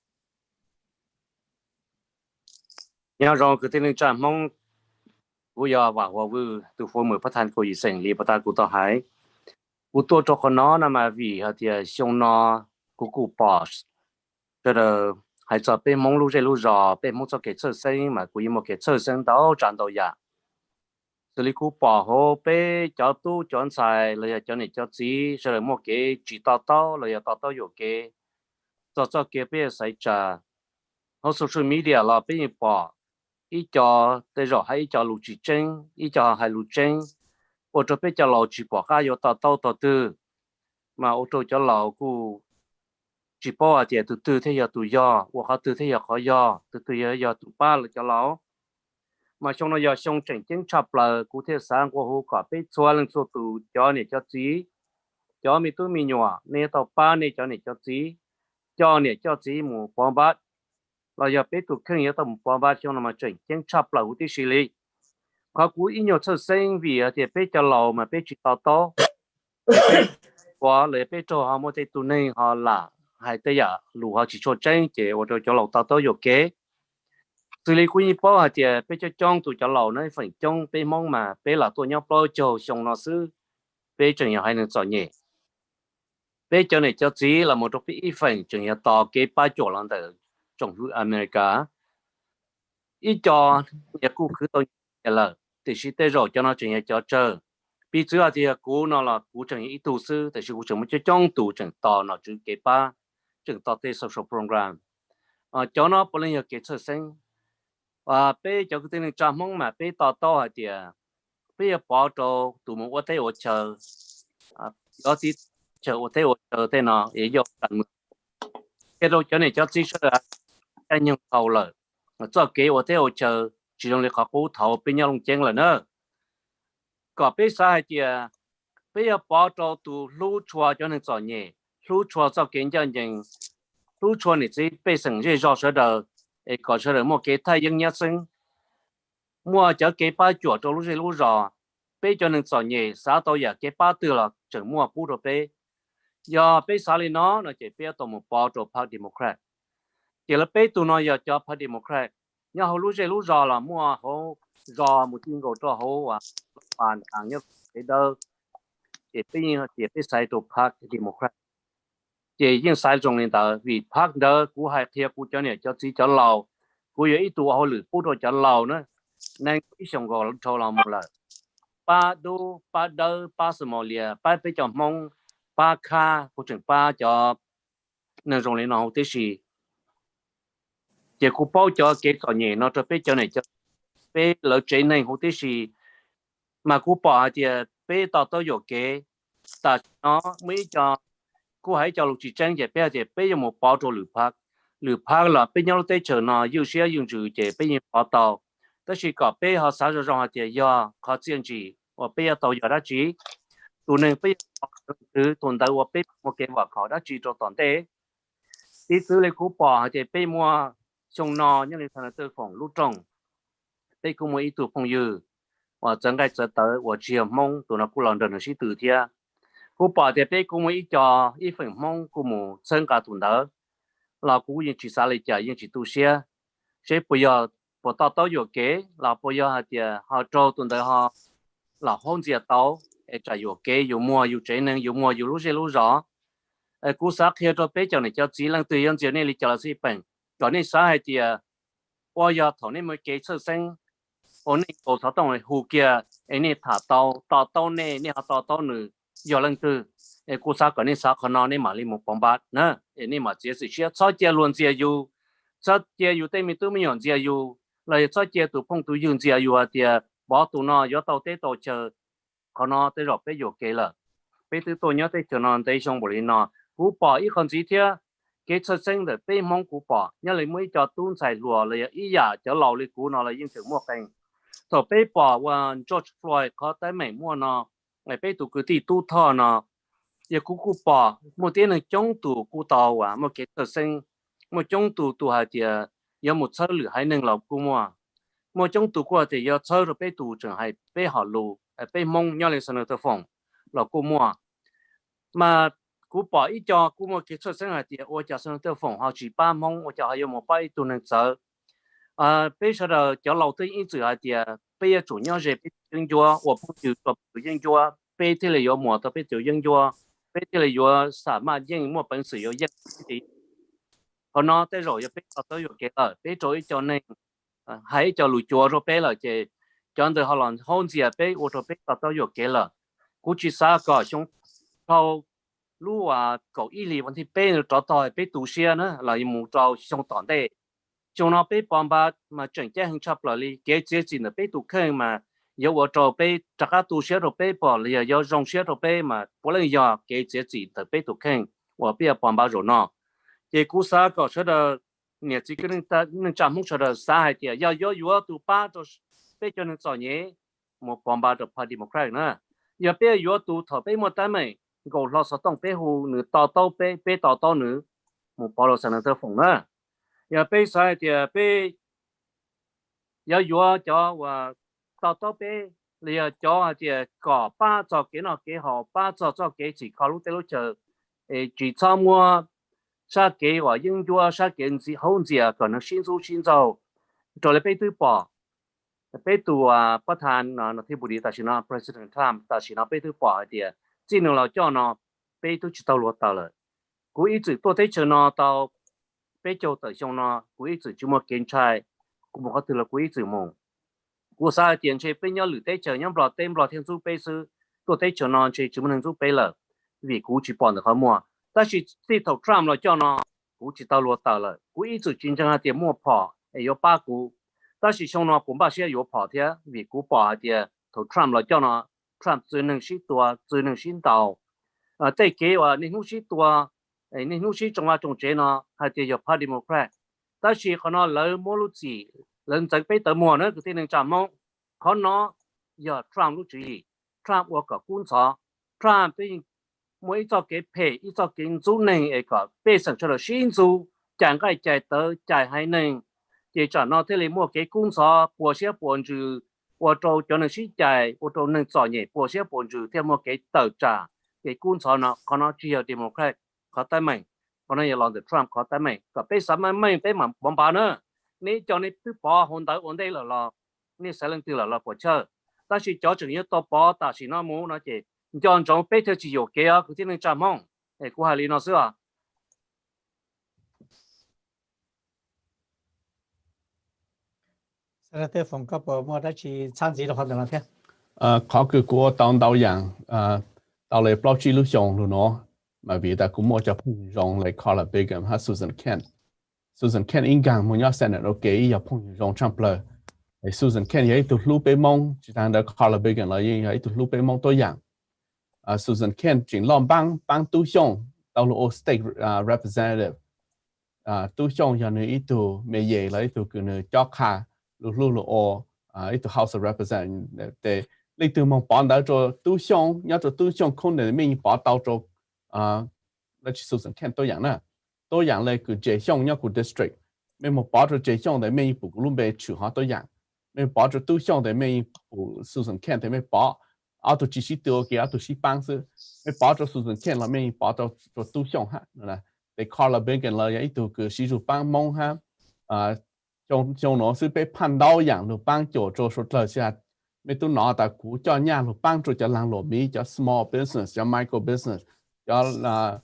Nhà rồi cứ tin rằng mong cú giờ và hòa vư từ phố mới phát thanh của ý sinh li bắt đầu cú tao hái cú tôi cho con nó nằm mà vì thì xong nó cú boss cho là hay cho bên mong lúc giờ bên mong cho cái chơi sinh mà cú một cái chơi sinh đó tranh đầu ya xử lý cú bỏ hồ bên cho tu chọn sai là cho này cho gì cho là một cái chỉ tao là tao有cái cho cái bên sai trả họ social media là bên bỏ ít cho tới rồi hay cho lục chỉ chân ít cho hay lục chân ô tô bây giờ lầu chỉ bỏ cái yếu tao tư mà ô tô cho lầu cu chỉ bỏ thì từ thế giờ tụi do hoặc họ từ thế giờ khó do từ giờ tụi ba là cho lầu mà trong nó giờ trong trận chiến chập là cụ thể sáng qua hồ cả bây xóa lên số tụi cho này cho gì cho mi tụi mi nhỏ này tàu ba này cho này cho này cho gì một phong bát là giờ bé tụi khinh tao một phong bát trong nó mà trận chiến chập là cụ thể xử lý họ cú ít nhiều sự sinh vì thì bé cho lầu mà bé chỉ tao qua lấy bé cho họ một cái tụi này họ là hay tới giờ lũ họ chỉ cho tranh chỉ ở cho lầu tao有kế xử lý quy bao thì bé cho trong tụi cho lầu nó phải trong bé mong mà bé là tụi nhau bao cho xong nó sư bé chừng nào hay nên chọn nhẹ bé cho này cho chỉ là một trong ít phần chừng nào tao cái ba chỗ lần đầu trong nước America ít cho nhà cũ cứ tôi là thì chỉ tới rồi cho nó chừng nào cho chơi bây giờ thì cũ nó là cũ chừng ít tu sư thì cũ chừng một cái trong tu chừng tao nó chừng cái ba chừng tao tới social program cho nó bao nhiêu cái sự sinh và bây giờ cái tình trạng mong mà bây tao thì bây giờ bỏ cho tụi mình ở đây ở chờ ở thì chờ ở đây ở đây nó để cho tận cái đâu cho này cho chỉ là anh nhân cầu lợi cho cái ở đây ở chờ chỉ dùng để họ cố thầu bên nhau long chen là nữa có bây giờ thì bây giờ bỏ cho tụi lũ chùa cho nên chọn nhẹ lũ chùa cho kiến cho những lũ chùa này chỉ bây giờ chỉ do sở đời có sở đời một cái thay dân nhất sinh mua cho cái ba chùa cho lũ rò bây cho nên chọn nhẹ xã tôi giờ cái ba từ là chẳng mua bút rồi bây giờ bây giờ này nó chỉ bây giờ một bỏ cho Party Democrat chỉ là bây tụi nó giờ cho Party Democrat nhưng họ lũ rò là mua họ rò một tiếng gọi cho họ bàn hàng nhất cái đó chỉ bây sai cho Party Democrat chỉ những sai trong này đó vì Party đó cũng hay theo cũng cho này cho chỉ cho lầu cũng有一度họ lử bút cho lầu nữa nên cái xong gọi cho lầu một lần ba đơ ba什么liền ba bây giờ mong ba kha cũng chừng ba cho nên trong này nó thế gì chỉ cũng bao cho cái còn nhẹ nó cho bây giờ này cho bây lỡ trên này không thế gì mà cũng bỏ thì bây tao có cái ta nó mới cho cô hãy cho lục chỉ trang về bây giờ một bao trò lửa phát là bây nhau tới chờ nó yêu xe dùng chữ về bây giờ bao tàu tất nhiên có bây họ sao cho họ thì do họ chuyên chỉ và bây giờ tàu giờ đã chỉ tụi nên bây giờ tuần đầu và bây một cái vật họ đã chỉ cho toàn tế tí thứ lấy cú bỏ thì bây mua trồng nò nhưng mà thằng tư phòng lúc trồng bây cũng mua ít tụ phong dư và chẳng cái giờ tới và chiều mong tụi nó cũng làm được sự từ thiệt cú bỏ thì bây cũng mua ít cho ít phần mong cũng mua sơn cả tuần đó là cú yên chỉ xả lấy trả yên chỉ tu xe sẽ bây giờ bỏ tao tao vô kế là bây giờ thì họ trâu tuần đó họ là hôn gì tao trả vô kế vô mua vô chế năng vô mua vô lúc rõ cú sát khi cho bé cho này cho chỉ lần từ yên giờ này lịch cho gì bệnh cho nên xã hay thì bây giờ thằng này mới kế sơ sinh ổn định cổ sáu đồng này hù kia này thả tao này họ tao nữa giờ lần từ cú sát cái này sát nó này mà đi một bóng bát nè này mà chỉ sự chia cho chia luôn chia yêu cho chia yêu đây mình tôi mới nhận chia yêu lại cho chia tụ phong tụ dùng chia yêu thì bỏ tụ nó giờ tao tới tao chờ nó tới rồi bé vô kế là bé từ tôi nhớ tới chờ nó tới xong rồi nó cú bỏ ít con gì thế cái xuất sinh để bé mong cú bỏ nhớ lại mới cho tuôn xài lúa lại ý giả cho lâu lại cú nó lại yên chừng mua cành rồi bé bỏ và George Floyd có tới mấy mua nó lại bé tụ cứ đi tu thọ nó giờ cú bỏ một tiếng là chống tụ cú tàu à một cái xuất sinh một chống tụ hai thì giờ một số lửa hai nâng lọc cú mua một chống tụ qua thì giờ số rồi bé tụ chẳng hay bé họ lù bé mong nhớ lại sân ở phòng là cú mua mà cú bỏ ít cho cú mua cái xuất sinh là thì tôi cho sân ở phòng họ chỉ ba mong tôi cho hay một bài tụ nên sợ bây giờ cho lâu tới ít giờ thì bây giờ chủ nhau về bây giờ tôi không chịu tập bây giờ bây thì là有么的bây giờ bây giờ bây thì là有什么应么本事有应的còn nó tới rồi bây giờ tới rồi cái bây giờ cho nên hãy cho lùi chùa rồi bây là cái cho nên họ làm hôn gì bây tôi bây giờ tới rồi cái là cú chỉ sao có xong sau lúc cậu y lý vấn đề bây giờ cho tôi bây tu sĩ nữa là một trò xong toàn đây chúng nó bây bom ba mà整cái hình chấp là đi cái chế gì là bây tu khen mà有我做被这个读写都被bỏ了有用写都被嘛不能要给自己的被读看我不要帮帮人呢这故事搞出的你这个能讲不出的啥海的要有读吧都被叫人做嘢我帮帮的 Party Democrat 呢要被有读头被没单没我老是当被胡你到被到你我帮了上那这风呢要被啥的被要有叫我tao bé liền cho thì có ba cho cái nào cái họ ba cho cái chỉ có lúc tới lúc chờ chỉ cho mua sa cái và những chỗ sa cái gì hậu gì còn nó xin giàu rồi lại bé tuประธานnóที่บุรีแต่ชินะ President Trump แต่ชินะbé tu bỏ thì chỉ nên là cho nó bé tu chỉ tao luật tao rồi cú ý chỉ tôi thấy cho nó tao bé cho tới xong nó cú ý chỉ chỉ mua kiến trai cú một cái từ là cú ý chỉ mong cú sa tiền chơi bên nhau lử tết chờ nhau bỏ tên bỏ thiên du bây sư tôi thấy cho nó chơi chỉ muốn du bây là vì cú chỉ bỏ được họ mua但是这头 Trump 了叫呢cú chỉ tao luật tao rồi cú ý chỉ chính trang tiền mua bỏ有八股但是像呢本把些有跑的vì cú bỏ thì头 Trump 了叫呢 Trump 只能是多只能先到再给我你弄是多你弄是中中间呢还得有 Party Democrat 但是可能老莫路子lần tới bây giờ mua nữa cái tiền trả mong có nó giờ Trump lúc gì Trump và cả quân sở Trump bây mỗi cho cái pay ít cho cái số này ấy cả bây giờ cho là xin số chẳng cái chạy tới chạy hay nên chỉ cho nó thế là mua cái quân sở bỏ xe bỏ trừ và cho nó xin chạy và cho nên cho nhẹ bỏ xe bỏ trừ theo một cái tờ trả cái quân sở nó có nó chỉ là Democrat có tay mình có nó giờ làm được Trump có tay mình có bây giờ mình bây mà bom ba nữa nếu cho nên cứ bỏ hồn tới ổn đây là nếu sẽ lên từ là bỏ chơi, ta chỉ cho chừng như tôi bỏ ta chỉ nó muốn nó chỉ cho anh chọn bé theo chỉ có cái cái tiếng chăm mong, của hai lý nó xưa Sẽ là phòng cấp mà đã chỉ tham dự được hoạt động là thế. Có cái của tàu dạng tàu lấy bao chi lúc dùng rồi nó mà vì ta cũng mua cho phong dùng lấy Carla Bigum hay Susan Kent. Susan Kent in gang muốn nhớ Senate ok giờ phong dùng Trump là Susan Kent vậy tụt lúc bé mong chỉ đang đợi Carla Bigum là vậy tụt lúc bé mong tôi dạng Susan Kent chính làm bang tu dùng tàu lô state representative tu chong ya ne itu me ye la itu ku ne cho kha lu lô itu house of representative de li tu mong ban da cho tu chong ya cho tu chong không ne me ba tàu cho là chỉ số khen tôi dạng là cứ chế xong nhau của district mình một bảo cho chế xong để mình phụ luôn về chủ họ tôi dạng mình bảo cho tôi xong để mình phụ số khen để mình bảo ở tổ chỉ sĩ tiêu kia ở tổ sĩ ban sư mình bảo cho số khen là mình bảo cho tôi xong ha là để coi là bên cạnh là cái tổ cứ sĩ chủ ban mong ha trong nó sẽ bị phản đau dạng được ban chỗ cho số lời sẽ mình tôi nói tại cú cho nhà được ban cho làng lộ mỹ cho small business cho micro business cho là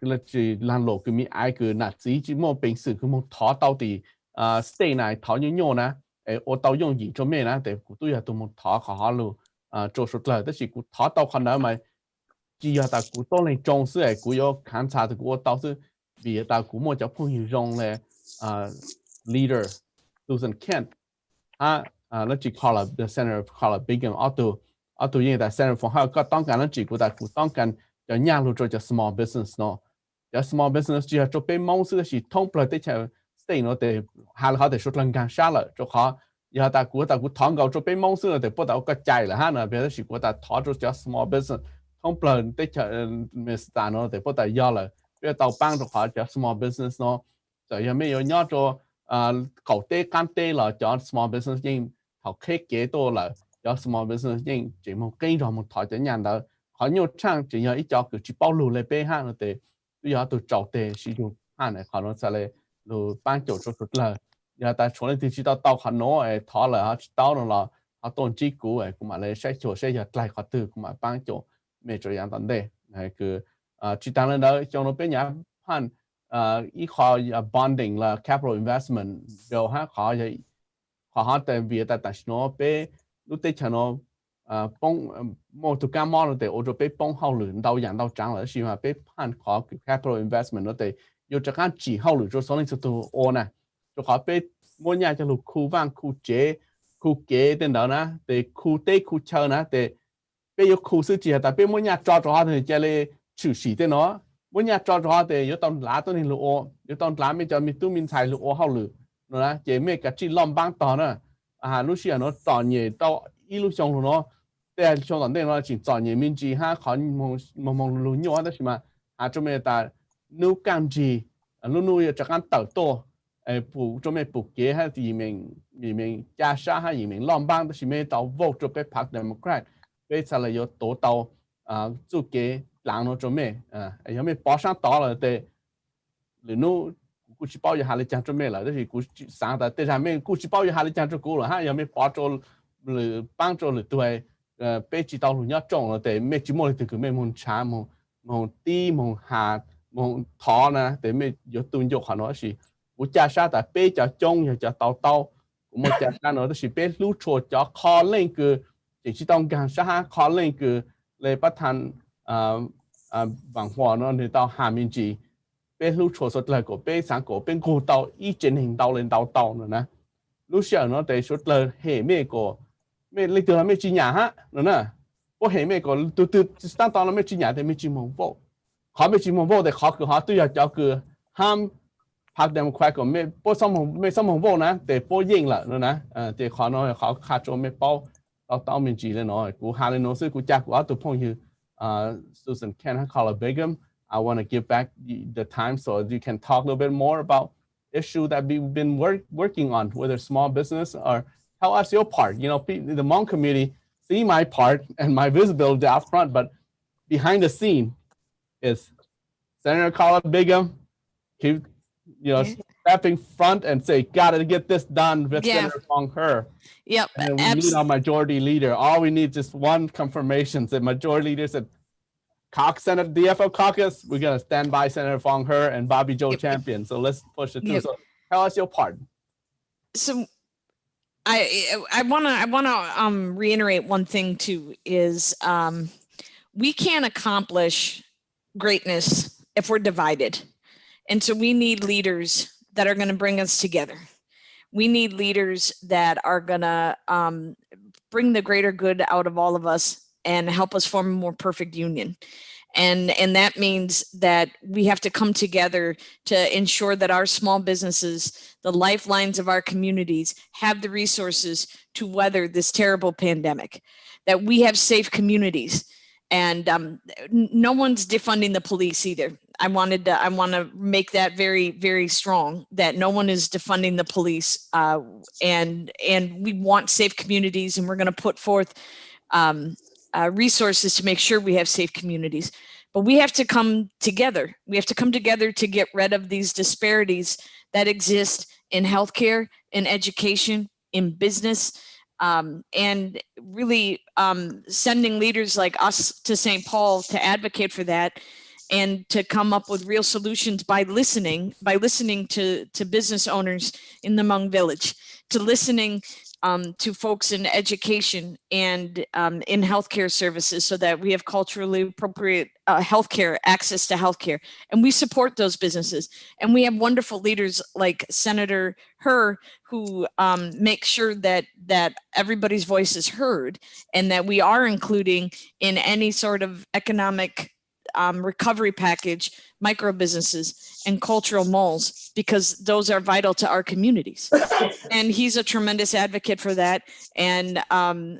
cái chỉ làm lộ cái mi ai cứ nạt chỉ mua bình sự cứ mua thọ tàu thì stay này thọ như nhau nè ở tàu dùng gì cho mấy nè để cụ tôi là tôi mua thọ khó luôn cho số lời tức là cụ thọ tàu khăn đó mà chỉ là ta cụ tôi lên trong sự cụ có khán giả thì cụ tàu sự vì ta cụ mua cho phong hiệu dùng là leader Susan Kent nó chỉ call là the center call là Bingham auto như là center for họ cóต้องการnó chỉ cụ ta cụ ต้องการcho nhà luôn cho small business nó cho small business chỉ là cho bên mong sự chỉ thông bờ để cho stay nó để hà họ để xuất lần càng xa了cho họ giờ ta cũng thằng cầu cho bên mong sự để bắt đầu cái chạy là ha nó bây giờ chỉ của ta thọ cho small business thông bờ để cho Mr. nó để bắt đầu giờ là bây giờ tàu bang cho họ cho small business nó rồi giờ mấy nhớ cho cầu tế can tế là cho small business nhưng học khách kế to là cho small business nhưng chỉ một cái rồi một thọ cho nhà đó họ nhiều trang chỉ nhớ ít cho cứ chỉ bao lù lại bê ha nó để bây giờ tôi chọn để sử dụng ha này họ nó sẽ là lù ban chỗ cho rất là giờ ta chuẩn thì chỉ tao họ nó thọ là họ tao nó là họ tôn chỉ cũ cũng mà lấy sẽ chỗ sẽ giờ lại họ từ cũng mà ban chỗ mấy chỗ dạng tận đây này cứ chỉ tăng lên đó trong nó bên nhà han ít họ bonding là capital investment rồi họ vậy họ tại vì tại nó bên lúc tới cho nó bông một tổ chức mỏ nó để ô tô bị bông hậu lửa đào dạng đào trắng là chỉ mà bị phản khó capital investment nó để yêu cho các chỉ hậu lửa cho số lượng số tổ ô nè cho họ bị mỗi nhà cho lục khu vàng khu chế khu kế đến đó nè để khu tây khu chờ nè để bây giờ khu sự chỉ là tại mỗi nhà cho họ thì chỉ là chủ sĩ thế nó mỗi nhà cho họ thì yêu tông lá tôi nên lục ô yêu tông lá mới cho mình tu mình xài lục ô hậu lửa nó chỉ mấy cái chỉ làm băng tỏ nè lúc xưa nó tỏ nhiều tao一路上路nóแต่ช่วงตอนนี้เราจิตใจเนี่ยมีจีฮะขอนมองรู้ย้อนได้ใช่ไหมจนเมื่อแต่นู้กันจีนู้จากการเติบโตปู่จนเมื่อปู่เก๋ฮะที่มีจ่าช้าฮะมีล้อมบ้างได้ใช่ไหมต่อโหวตจนไปพรรคเดโมแครตไปสลายโตต่อจู่เก๋หลังนู้จนเมื่อยังไม่ป้อช่างต่อเลยแต่หรือนู้กูชิป้อยหาเลยจังจนเมื่อเลยได้ที่กูสั่งแต่ทำไม่กูชิป้อยหาเลยจังจนกูเหรอฮะยังไม่ป้อจนหรือบ้างจนหรือตัวไปจีตาวหลุยจงแต่ไม่จีโมเลยถึงไม่มองช้ามองตีมองหามองท้อนะแต่ไม่ยกตุนยกหัวน้อยสิกูจะชาแต่ไปจะจงจะเตากูมันจะการน้อยสิไปรู้ชัวจะคอเล่นคือจีต้องการชาคอเล่นคือเลยประธานบางหัวน้อยในเตาหามินจีไปรู้ชัวสุดเลยกูไปสังกูเป็นกูเตาอีเจนหิงเตาเล่นเตานะรู้เสียน้อยแต่สุดเลยเฮ้ไม่กูไม่เลยตัวเราไม่จีนหยาฮะนั่นน่ะพอเห็นไม่ก็ตัวตั้งตอนเราไม่จีนหยาแต่ไม่จีนมองโบเขาไม่จีนมองโบแต่เขาคือเขาตัวอยากจะคือห้ามพรรคเดโมแครตก็ไม่ป้อไม่สมองโบนะแต่ป้อยิงละนั่นนะแต่เขาเนาะเขาขาดโจไม่ป้อเราต้องมีจีนเลยเนาะกูหาเลยเนาะซึ่งกูจากกูเอาตัวพงคือSusan Kent call Bingham I want to give back the time so you can talk a little bit more about issue that we've been working on whether small business or tell us your part. You know, the Hmong community see my part and my visibility out front, but behind the scene is Senator Carla Bingham. Keep, stepping front and say, "Got to get this done with Senator Hmong her." Yep. And we need our majority leader. All we need is just one confirmation. The majority leader said, Senate DFO caucus, we're gonna stand by Senator Fong Her and Bobby Joe Champion. So let's push it through. So tell us your part. So I wanna reiterate one thing too is we can't accomplish greatness if we're divided, and so we need leaders that are going to bring us together. We need leaders that are going to bring the greater good out of all of us and help us form a more perfect union. And that means that we have to come together to ensure that our small businesses, the lifelines of our communities, have the resources to weather this terrible pandemic, that we have safe communities. And no one's defunding the police either. I want to make that very, very strong, that no one is defunding the police, and we want safe communities, and we're going to put forth resources to make sure we have safe communities. But we have to come together. We have to come together to get rid of these disparities that exist in healthcare, in education, in business, and really sending leaders like us to St. Paul to advocate for that, and to come up with real solutions by listening to business owners in the Hmong village, to listening to folks in education and in healthcare services, so that we have culturally appropriate healthcare, access to healthcare. And we support those businesses. And we have wonderful leaders like Senator Herr, who make sure that everybody's voice is heard, and that we are including in any sort of economic recovery package micro businesses and cultural malls, because those are vital to our communities. And he's a tremendous advocate for that. And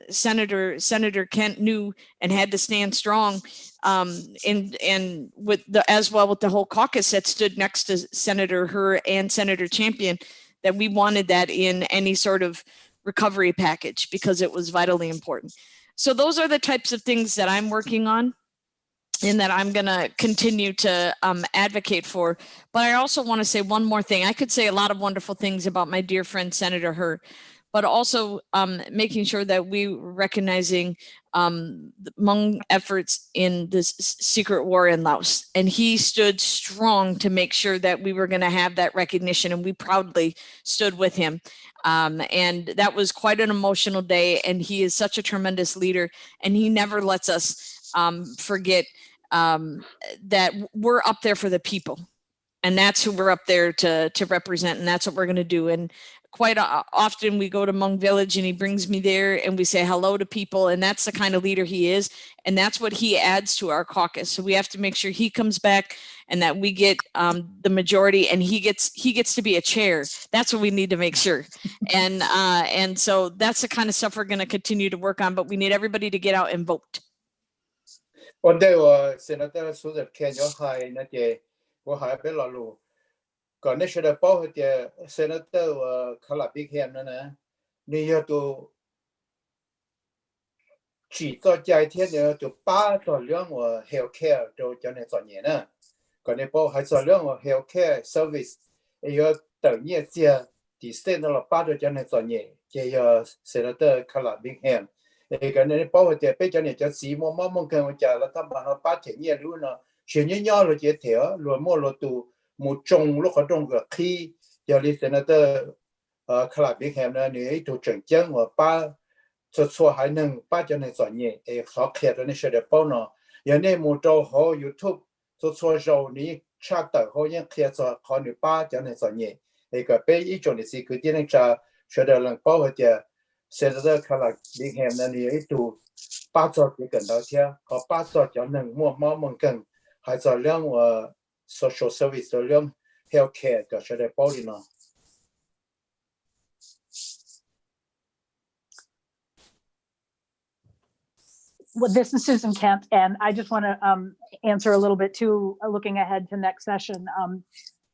Senator Kent knew and had to stand strong, and with as well with the whole caucus that stood next to Senator Herr and Senator Champion, that we wanted that in any sort of recovery package because it was vitally important. So those are the types of things that I'm working on, and that I'm going to continue to advocate for. But I also want to say one more thing. I could say a lot of wonderful things about my dear friend, Senator Herr, but also making sure that we recognizing the Hmong efforts in this secret war in Laos. And he stood strong to make sure that we were going to have that recognition, and we proudly stood with him. And that was quite an emotional day, and he is such a tremendous leader, and he never lets us forget that we're up there for the people, and that's who we're up there to represent, and that's what we're going to do. And quite often we go to Hmong Village, and he brings me there, and we say hello to people, and that's the kind of leader he is, and that's what he adds to our caucus. So we have to make sure he comes back, and that we get the majority, and he gets to be a chair. That's what we need to make sure. And so that's the kind of stuff we're going to continue to work on. But we need everybody to get out and vote. One day, Senator Susan Ken, your high, not yet, what high Belalu. Còn nếu sẽ được bảo thì Senator Kalabik hem nữa, nếu tu chỉ cho trái thiên nữa tu ba cho lượng của healthcare cho nên cho nhẹ nữa. Còn nếu bảo hay cho lượng của healthcare service, yêu tự nhiên chia thì state nó là ba cho nên cho nhẹ. Chỉ Senator Kalabik hem. Cái này bảo thì bây giờ này cho xí mong cần cho là thằng bạn nó ba thế nhẹ luôn nó, chuyện nhỏ rồi chỉ theo rồi mua rồi tu một trong lúc ở trong cái khi giờ đi Senator Kalabik hem nữa này tu chuẩn chứng và ba cho hai nâng ba cho nên cho nhẹ, họ khét rồi này sẽ được bảo nó, giờ này một trâu họ YouTube cho rồi này chắc tự họ những khét cho họ này ba cho nên cho nhẹ, cái bây giờ trong này cứ tiến hành cho sẽ được lần bảo thì Senator Kalabik hem này tu ba cho cái cần đó theo, họ ba cho nâng mua mong cần, hay cho lượng social service cho lượng healthcare cho sẽ được bảo đi nó. Well, this is Susan Kent, and I just want to answer a little bit too, looking ahead to next session.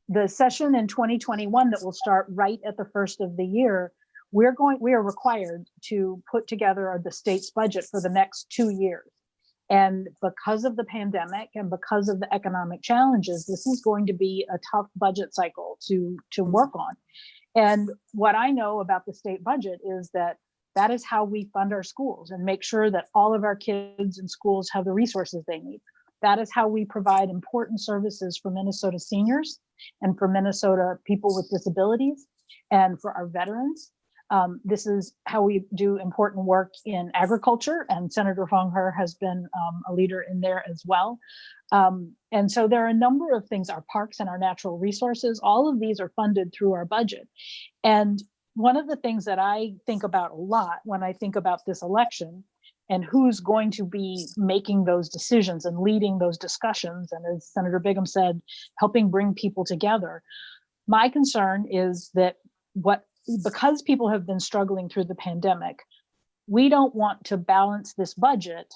The session in 2021 that will start right at the first of the year, we are required to put together the state's budget for the next 2 years. And because of the pandemic and because of the economic challenges, this is going to be a tough budget cycle to work on. And what I know about the state budget is that is how we fund our schools and make sure that all of our kids in schools have the resources they need. That is how we provide important services for Minnesota seniors and for Minnesota people with disabilities and for our veterans. This is how we do important work in agriculture, and Senator Phong Her has been a leader in there as well. And so there are a number of things, our parks and our natural resources, all of these are funded through our budget. And one of the things that I think about a lot when I think about this election and who's going to be making those decisions and leading those discussions. And as Senator Bigham said, helping bring people together. My concern is that because people have been struggling through the pandemic, we don't want to balance this budget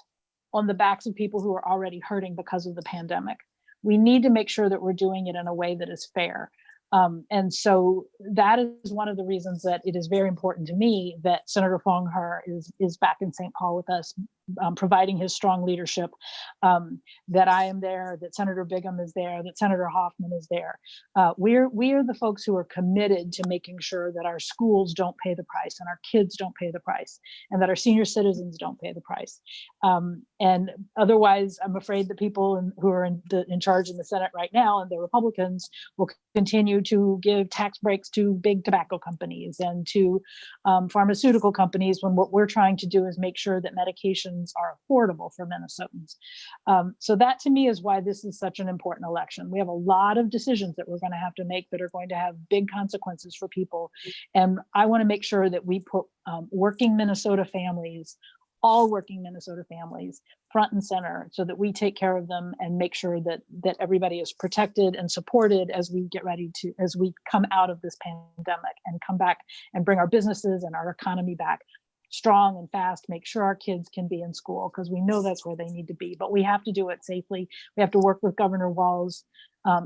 on the backs of people who are already hurting because of the pandemic. We need to make sure that we're doing it in a way that is fair. And so that is one of the reasons that it is very important to me that Senator Phong He is back in St. Paul with us, providing his strong leadership, that I am there, that Senator Bigham is there, that Senator Hoffman is there. We are the folks who are committed to making sure that our schools don't pay the price and our kids don't pay the price and that our senior citizens don't pay the price. And otherwise, I'm afraid the people who are in charge in the Senate right now and the Republicans will continue to give tax breaks to big tobacco companies and to pharmaceutical companies when what we're trying to do is make sure that medications are affordable for Minnesotans. So that to me is why this is such an important election. We have a lot of decisions that we're going to have to make that are going to have big consequences for people. And I want to make sure that we put working Minnesota families, all working Minnesota families, front and center so that we take care of them and make sure that everybody is protected and supported as we get ready as we come out of this pandemic and come back and bring our businesses and our economy back strong and fast, make sure our kids can be in school because we know that's where they need to be, but we have to do it safely. We have to work with Governor Walz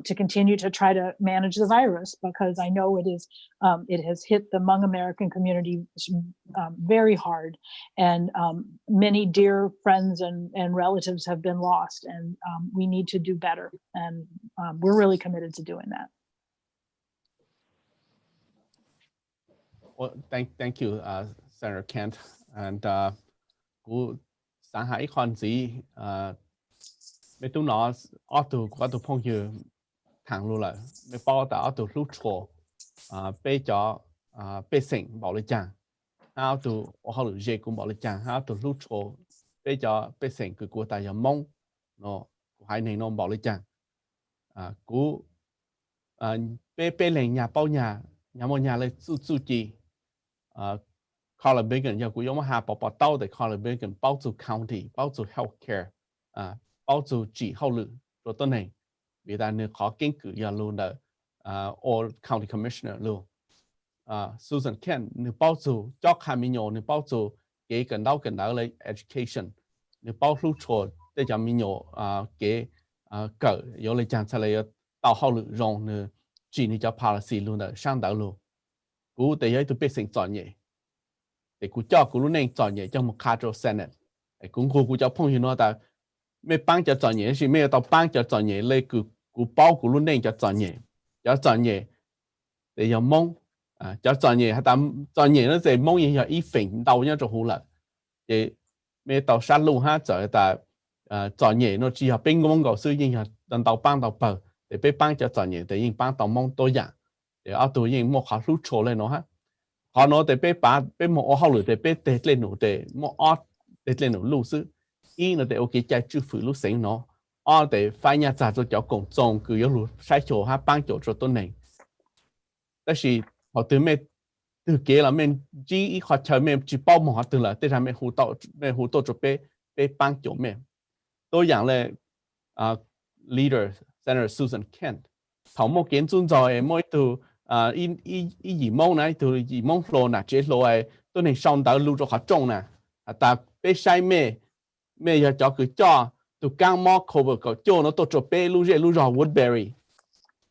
to continue to try to manage the virus because I know it has hit the Hmong American community very hard, and many dear friends and relatives have been lost, and we need to do better, and we're really committed to doing that. Well, thank you, Senator Kent, and cú sáng hải con gì mấy tụi nó ở tụ qua tụ phong như thằng luôn là mấy bao ta ở tụ lúc chùa bây giờ bây sinh bảo lấy chàng ở tụ ở họ lựa dễ cũng bảo lấy chàng ở tụ lúc chùa bây giờ bây sinh cứ của ta giờ mong nó hai này nó bảo lấy chàng cú bây lên nhà bao nhà một nhà lấy su chi Color Bigham 有個用下寶寶刀的 Color Bigham 包住 county 包住 healthcare 包住治好率做得呢，別但你考根據要路的or county commissioner 路Susan Kent 你包住教下民友你包住給更到的 education 你包住錯的叫民友給個有嚟講出來要到好率讓你治你叫 policy 路的上到路，古第一都變成專業。để cú cho cú lúc này chọn nhẹ trong một cadre senate, cú cho phong nó ta mấy bang cho chọn nhẹ thì mấy tao bang cho chọn nhẹ lấy cú bao cú lúc này cho chọn nhẹ để giờ mong cho chọn nhẹ hay tạm chọn nhẹ nó sẽ mong gì ý phỉnh đầu nhau cho hú là để mấy tao sát luôn ha cho ta chọn nhẹ nó chỉ học bên mong cầu sư nhưng là tao bang tao bờ để mấy bang cho chọn nhẹ để những bang tao mong tôi dạng để ở tuổi những một khảo lúc trổ lên nó ha họ nói để bé một họ lựa để bé tết lên nụ để một tết lên nụ lưu sư ý nó để ok chạy chữ phụ lúc sinh nó để phải nhà trả cho cháu cộng trồng cứ yếu lụ sai chỗ ha ban chỗ cho tôi này,但是họ từ mình từ kia là mình chỉ họ chờ mình chỉ bao một họ từ là để ra mình hỗ trợ cho bé ban chỗ mình tôi dạng là leader Senator Susan Kent thảo một kiến尊在mỗi từ ý mong này từ ý mong lô nè chế lô ấy tôi này xong đã lưu cho họ trông nè ta bé sai mẹ giờ cho cứ cho từ căng mò cover có cho nó tôi cho bé lưu cho Woodbury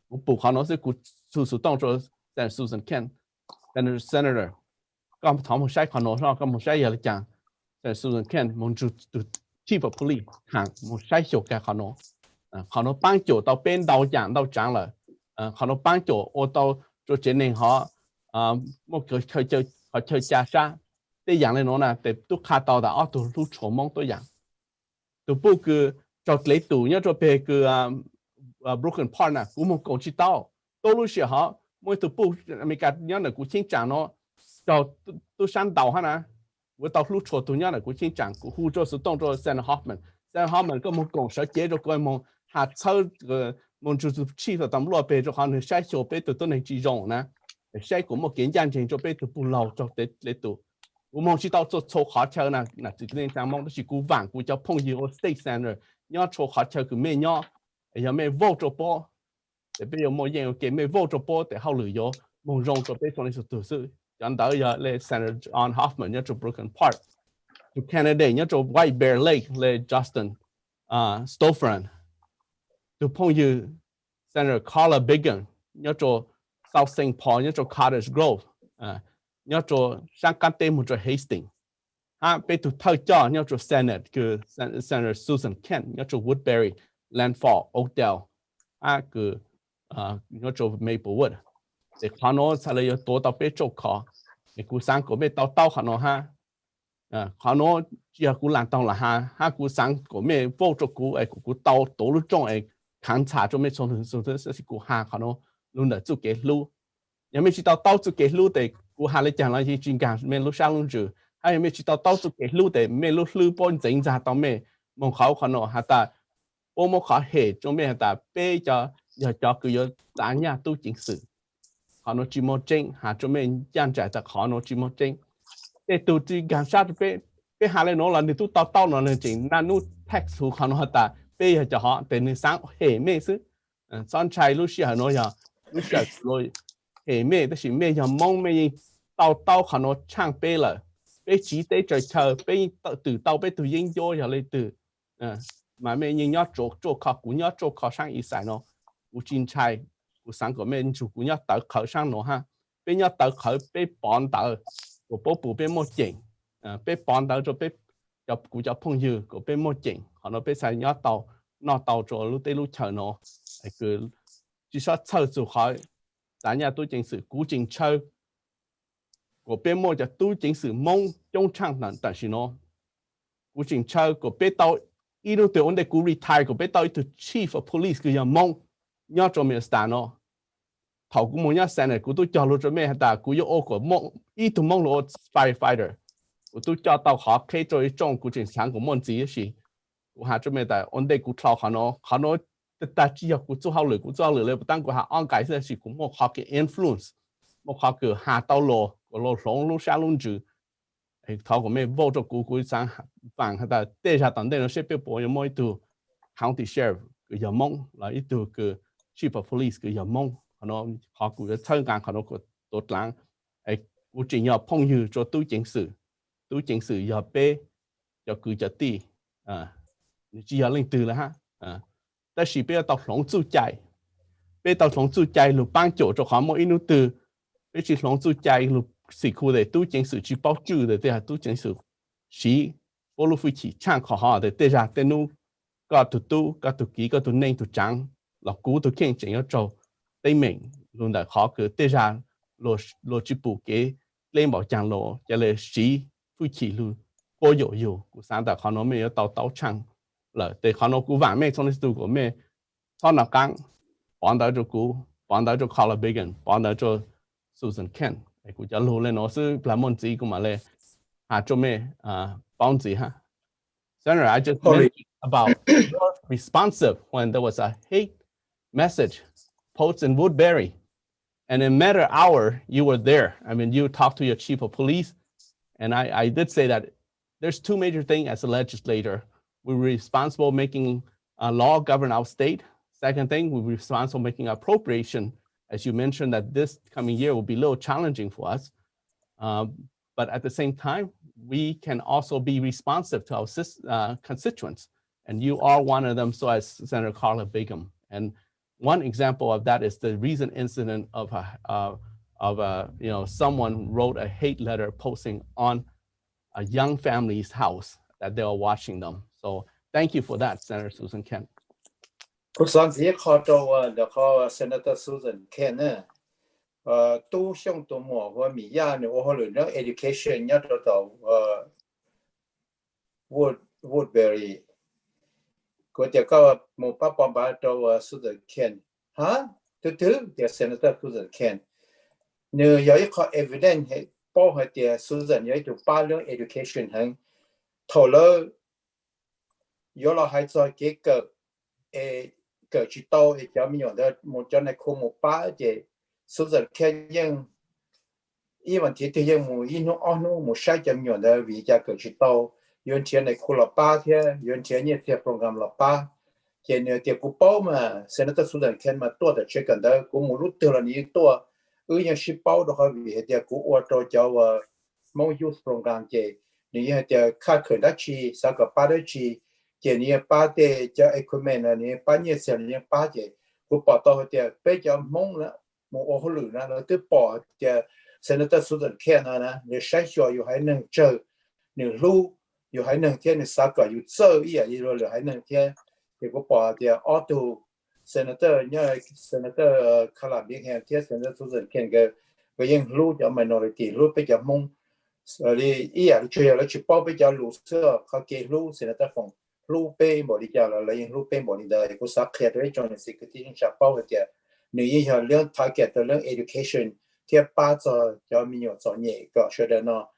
một bộ họ nó sẽ cụ sự động cho Susan Kent Senator có thằng một sai họ nó có một sai giờ là chẳng Susan Kent một chủ chief of police hàng một sai chỗ cả họ nó ban chỗ tao bên đầu chẳng là họ nó ban chỗ ô tô cho chuyện này họ một cái chơi cha sa để dạng này nó là để tôi khai tàu đã ở tụ lúc chỗ mong tôi dạng tụ bố cứ cho lấy tụ nhớ cho về cứ broken part nè cũng một câu chỉ tao tôi lúc xưa họ mỗi tụ bố America nhớ là cũng chính chẳng nó cho tôi sang tàu ha nè với tàu lúc chỗ tụ nhớ là cũng chính chẳng cũng hú cho sự động cho Senator Hoffman có một câu sở chế cho coi một hạt sâu một chút chi là tầm lo về cho họ người sai số về từ tôi này chỉ rộng nè sai của một kiện gian trình cho về từ bù lâu cho để tụ 我梦是到做好车呢，那这个人梦都是古晚，古叫朋友 state center，要做好车个咩样，有咩 vote 波，特别有冇人给咩 vote 波，但后来有梦用做被从那是都是，讲到要咧 Senator John Hoffman 要做 Brooklyn Park， to Canada 要做 White Bear Lake 咧 Justin Stofran， to 朋友 Senator Carla Biggin 要做 South St. Paul 要做 Cottage Grove 要做香港地冇做 Hastings， 被to 偷咗要做 Senate 個 Senator Susan Kent 要做 Woodbury、Landfall、Oakdale 個要做 Maplewood， แต่ขานอทะเลตัวต่อไปจบขอกูสังก็ไม่ต่อขานอฮะขานอจะกูหลังตองละฮะกูสังก็ไม่โฟจกูกูต่อตัวรู้จงขันฉาจะไม่ชนถึงสุดที่กูหาขานอรุ่นเดือดจุกเกลูยังไม่ชิดต่อจุกเกลูแต่กูหาเลยจังเลยจริงกันไม่รู้ช่างรุ่นจูให้ยังไม่ชิดต่อจุกเกลูแต่ไม่รู้ลื้อป้อนจริงจ้าต่อไม่มองเขาขานอฮะแต่โอ้มองเขาเหตุจงไม่แต่เป้จะอย่าจ่อคืออย่าสารยาตู้จริงสื่อขานอจิโมเจงหาจงไม่ยันใจแต่ขานอจิโมเจงแต่ตัวจริงการชาติเป้หาเลยโน่ละนี่ตู้ต่อโน่เลยจริงนั่นนู่นแท็กซ์ถูกขานอแต่เป้จะหาแต่ในสังเหตุไม่ซื้อสอนชัยรู้เสียหน่อยรู้เสียเลยเหตุไม่แต่สิ่งไม่ยังมองไม่ยังต่อขานอช่างเป้เลยเป้จีเต้ใจเธอเป้ตื่นต่อเป้ตื่นยิ่งโย่อย่างเลยตื่นmà mẹ nhìn nhớ chỗ khó cũng nhớ chỗ khó sang ý sai nó cũng chính trai cũng sáng của mẹ chủ cũng nhớ tới khó sang nó ha bên nhớ tới khó bên bọn tới của bố bố bên một chuyện bên bọn tới cho bên cho cũng cho phong dư của bên một chuyện họ nó bên sai nhớ tàu nó tàu cho lúc tây lúc chờ nó cứ chỉ sợ chờ chủ khỏi tại nhà tôi chính sự cú chính chơi của bên một cho tôi chính sự mong trong trangนั้นแต่是nó cú chính chơi của bên tàuอีนู้นตัวอันเด็กกู retire กูไปต่อตัว chief of police กูยังมองย้อนจอมสตาร์เนาะถ้ากูมองย้อนเซนกูตัวจ่อรู้จอมแต่กูยังโอ้กูมองอีตัวมองรู้ firefighter กูตัวจ่อต่อหาแค่ตัวจงกูจึงสั่งกูมองจีสิกูหาจอมแต่อันเด็กกูท้าเขาเนาะแต่จีกู做好เลยกู做好เลยตั้งกูหาอันไกลเสียสิกูมองเขาเกี่ย influence มองเขาเกี่ยหาต่อโลกูโลหลงลูชาลุนจูเขาก็ไม่โหวตกูสั่งฟังแต่เตชะตอนเดินเชฟเปียบยังไม่ตัว county sheriff ก็ยังมองแล้วอีตัวก็ chief of police ก็ยังมองเขากูจะเชิญการเขาก็ตัวหลังกูจริงอยากพงอยู่做ตู้จริงสื่ออยากเป้อยากกูจะตี你只要领对了哈但是不要到龙珠ใจ被到龙珠ใจ路帮助就好么一路ตัว被去龙珠ใจ路是苦的都真是去包住的对啊都真是是我路飞起唱好好的对啊对努个都个都几个都内都长老古都看见要做对面弄得好个对啊罗去补给连毛讲罗就来是飞起路我有古三的可能没有到唱了对可能古晚没从那度过没从那刚帮到就古帮到就 Carla Biggin 帮到就 Susan Kentกูจะรู้เลยเนาะซึ่งพระมนตรีกูมาเลยหาจไม่ป้องจีฮะ Senator I just mentioned about you're responsive when there was a hate message post in Woodbury and in a matter of hour you were there I mean you talked to your chief of police and I did say that there's two major things as a legislator we're responsible making a law govern our state second thing we're responsible making appropriation as you mentioned that this coming year will be a little challenging for us. But at the same time, we can also be responsive to our constituents. And you are one of them, so as Senator Carla Biggin. And one example of that is the recent incident of someone wrote a hate letter posting on a young family's house that they were watching them. So thank you for that, Senator Susan Kent. คุณสอนสีขอตัวเดี๋ยวขอ Senator Susan Kent เนี่ยตู้ช่องตัวหมอว่ามีญาติเนี่ยว่าหรือเรื่อง education เนี่ยตัวWoodbury ก็เดี๋ยวก็หมู่ป้าปอมบ้าตัว Susan Kent ฮะตื้อเดี๋ยว Senator Susan Kent เนี่ยยังขอ evidence ให้ป้อให้เดี๋ยว Susan ยังตัวป้าเรื่อง education ให้ถอดแล้วย้อนเราให้ใจเกิดเกิดชิโต้จะมีอย่างเดียวมันจะในคุมป้าเจสุดจะแค่ยัง伊问题对样木伊弄安弄木晒点样的为家个知道，原天的苦了八天，原天也贴 program 了八，天呢贴古包嘛，现在的苏人看嘛多的这个的，古木路得了你多，样是包的话为贴古我到叫我某 youth program 嘅，你也贴卡肯的去，啥个八的去，天你八的叫 equipment 啊，你半夜时你八的，古报道贴比较猛了，木我好路呢，那都报贴。现在的苏人看呢，你山下又还能走，你路又还能天你啥个又走一样，你说还能天，结果把的奥多，现在的现在的卡拉边看天，现在苏人看个样路叫 minority 路比较猛，你一样主要去包比较路色，เขาเก路现在的风路被某地叫了，来路被某地的，个啥看的种的是个地方下包的，你影响两 target 的两 education。贴八着叫民有做业个，说的呢，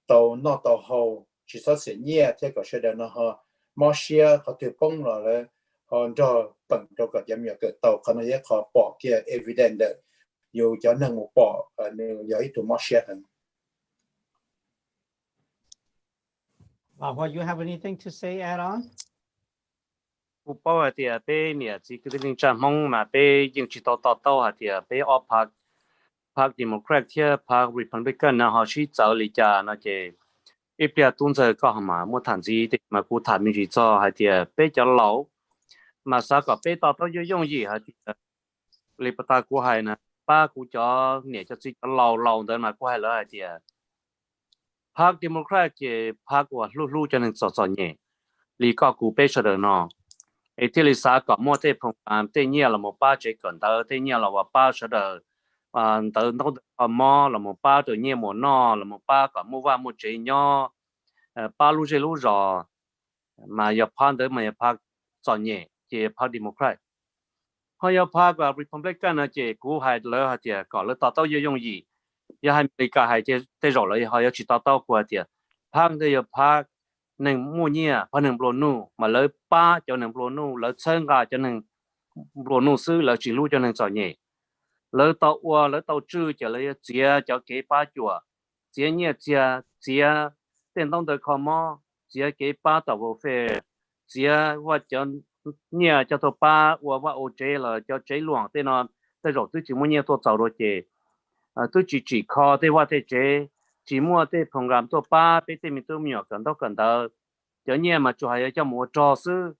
到那到后，至少是业，这个说的呢哈，毛些和对崩了嘞，和这本这个叫没有个到，可能也可报个 evident 的，有叫能够报，有一种毛些很。What you have anything to say add on? 古包啊，啲啊，俾เนี่ย只嗰啲จันมองมา俾ยังจิตต่อ啊，啲啊俾ออกพรรค Democrat ที่พรรค Republican นะเขาชี้เจ้าลิจานะเจอีเปียตุ้นเจอก็หมาไม่ทันจีที่มากูถามมีจีจ่อให้เดียเป๊ะจะเหลามาสักก็เป๊ะต่อยุ่งยี่ให้เดียลิปตากูให้นะป้ากูจ่อเนี่ยจะจีจะเหลาเดินมากูให้เลยให้เดียพรรค Democrat เจพรรคว่าลู่จะหนึ่งสอเนี่ยลีก็กูเป๊ะเฉยเนาะไอ้ที่ลิซ่าก็มั่วเตะพงการเตะเนี่ยเราไม่ป้าเจกันเตอเตะเนี่ยเราว่าป้าเฉยtừ nó có mò là một ba tự nhiên một nọ là một ba có mua vào một chế nhỏ ba lú chế lú rò mà giờ pan tới mà giờ pan chọn nhẹ chế pan Democrat họ giờ pan và Republican là chế cú hay lỡ hay chế có lỡ tao yêu用gì giờ hay mấy cái hay chế tới rồi là họ giờ chỉ tao qua chế pan tới giờ pan nâng mua nhẹ pan nâng blow nu mà lỡ ba cho nâng blow nu lỡ chân gà cho nâng blow nu sư lỡ chỉ lú cho nâng chọn nhẹ lỡ tàu chữ cho lấy chia cho cái ba chùa chia nhẹ chia tiền đông đời khó mò chia cái ba tàu vô phê chia và cho nhẹ cho tàu ba và ô chế là cho chế luồng thế nó thế rồi tôi chỉ muốn nhẹ tôi tàu rồi chế tôi chỉ khó thế và thế chế chỉ mua thế program tàu ba bây giờ mình tôi nhiều cần đó cho nhẹ mà chủ hay cho mua trò sư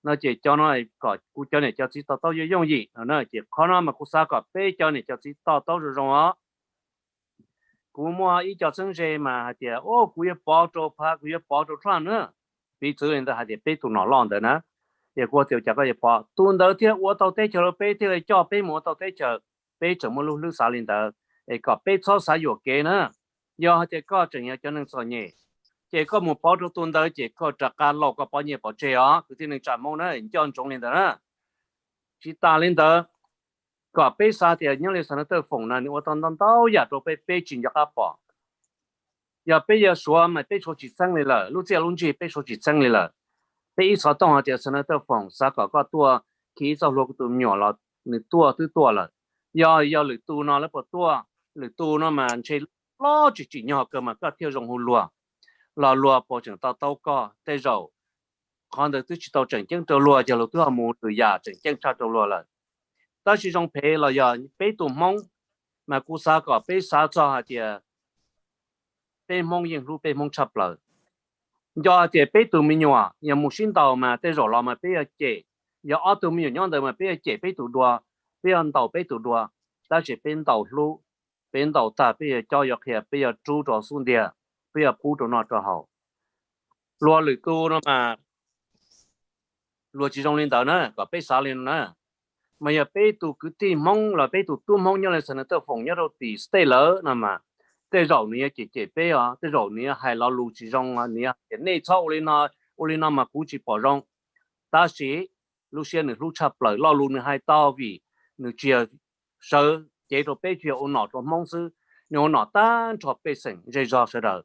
nó chỉ cho nó có cú cho này cho chỉ tao yêu用gì nó chỉ khó nó mà cú sao có bé cho này cho chỉ tao rồi á cú mua ít cho sinh ra mà thì cú yêu bảo cho phá cú yêu bảo cho tròn nữa vì tự nhiên là thì bé tụi nó lon đấy nè thì cú tiểu chắc cái bảo tuần đầu tiên tôi tao tới chờ bé thì cho bé mua tao tới chờ bé chờ mua lúc sao lên đó có bé cho sao有给呢要thì có chừng要cho nên sao nhỉ chỉ có một bao nhiêu tuần tới chỉ có trả cả lộc có bao nhiêu bao chế á, cứ tin trả mông nữa, cho anh trồng lên đó nè, chỉ ta lên đó, có bé sa thì những người sản xuất phồng này, tôi đang đau ya, tôi bé chín cho các bạn, ya bé ya số mà bé số chỉ tăng lên là, lúc trước chỉ bé số chỉ tăng lên là, bé ít số đông thì sản xuất phồng, sa có tua, khi sau lúc tụi nhỏ là, nửa tua là, ya lưỡi tu nó là bao tua, lưỡi tu nó mà chơi lo chỉ nhỏ cơ mà có theo dòng hồ lúa là lúa bộ trưởng tao có tay rồi còn được tôi chỉ tao chỉnh chân trâu lúa giờ lúc tôi mua từ nhà chỉnh chân trâu lúa là ta chỉ trong phe là giờ phe tụm mông mà cú sa có phe sa cho hạt tiền phe mông yên lu phe mông chập lại giờ thì phe tụm mình nhỏ giờ một sinh tàu mà tay rồi là mà phe chế giờ ở tụm mình nhỏ đời mà phe chế phe tụm đua phe ăn tàu phe tụm đua ta chỉ phe tàu lu phe tàu ta phe cho giờ kia phe chú cho xuống địa bây giờ phụ nó cho họ lúa lưỡi tu nó mà lúa chỉ trong lên đó nữa có bé xả lên nữa mà giờ bé tu cứ tìm mong là bé tu mong như là sản xuất phòng như đâu thì stay lỡ nè mà tới rồi này chỉ bé à tới rồi này hay là lúa chỉ trong này cái này sau lên nó mà cũng chỉ bỏ rong ta chỉ lúa sen này lúa chập lại lo lúa này hay to vì nó chia sơ chế độ bé chia ôn nọ cho mong sư nhưng nó tan cho bé sinh dễ dàng sẽ được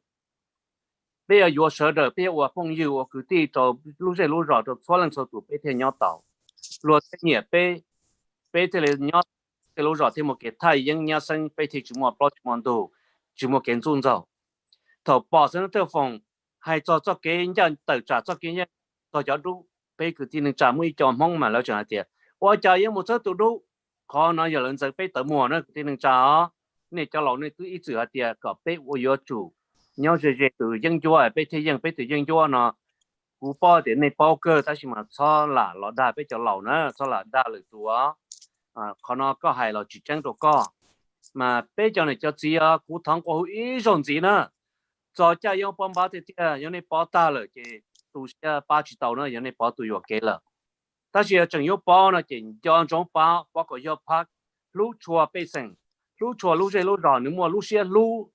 bây giờ vừa sợ đời bây giờ vừa phong yêu cứ đi cho lúc rồi cho số lần số tụ bây giờ nhau tàu luôn cái nhẹ bây giờ nhau cái lối rõ thêm một cái thay những nhà sinh bây thì chúng một plot một đồ chúng một kiến trung rồi thầu bỏ sang tiêu phòng hay cho cái nhân tự trả cho cái nhân cho đủ bây cứ tin trả mới cho mong mà lo cho tiền qua trả những một số tụ đủ khó nói giờ lần sau bây tới mùa nữa tin trả này cho lão này cứ ít chữa tiền có bây vô yếu chủ nhau sẽ từ dân chúa bây thì từ dân chúa nó cú bỏ tiền này bao cơ ta chỉ mà cho là lão đại bây cho lão nữa cho là đa lực chúa khó nó có hay là chỉ tranh đồ có mà bây giờ này cho chị cú thằng có ý dùng gì nữa cho cha用帮包的店有那包大了给都是八十刀呢有那包都要给了但是整有包呢给两种包包括要拍路错背身路错路这路绕你莫路些路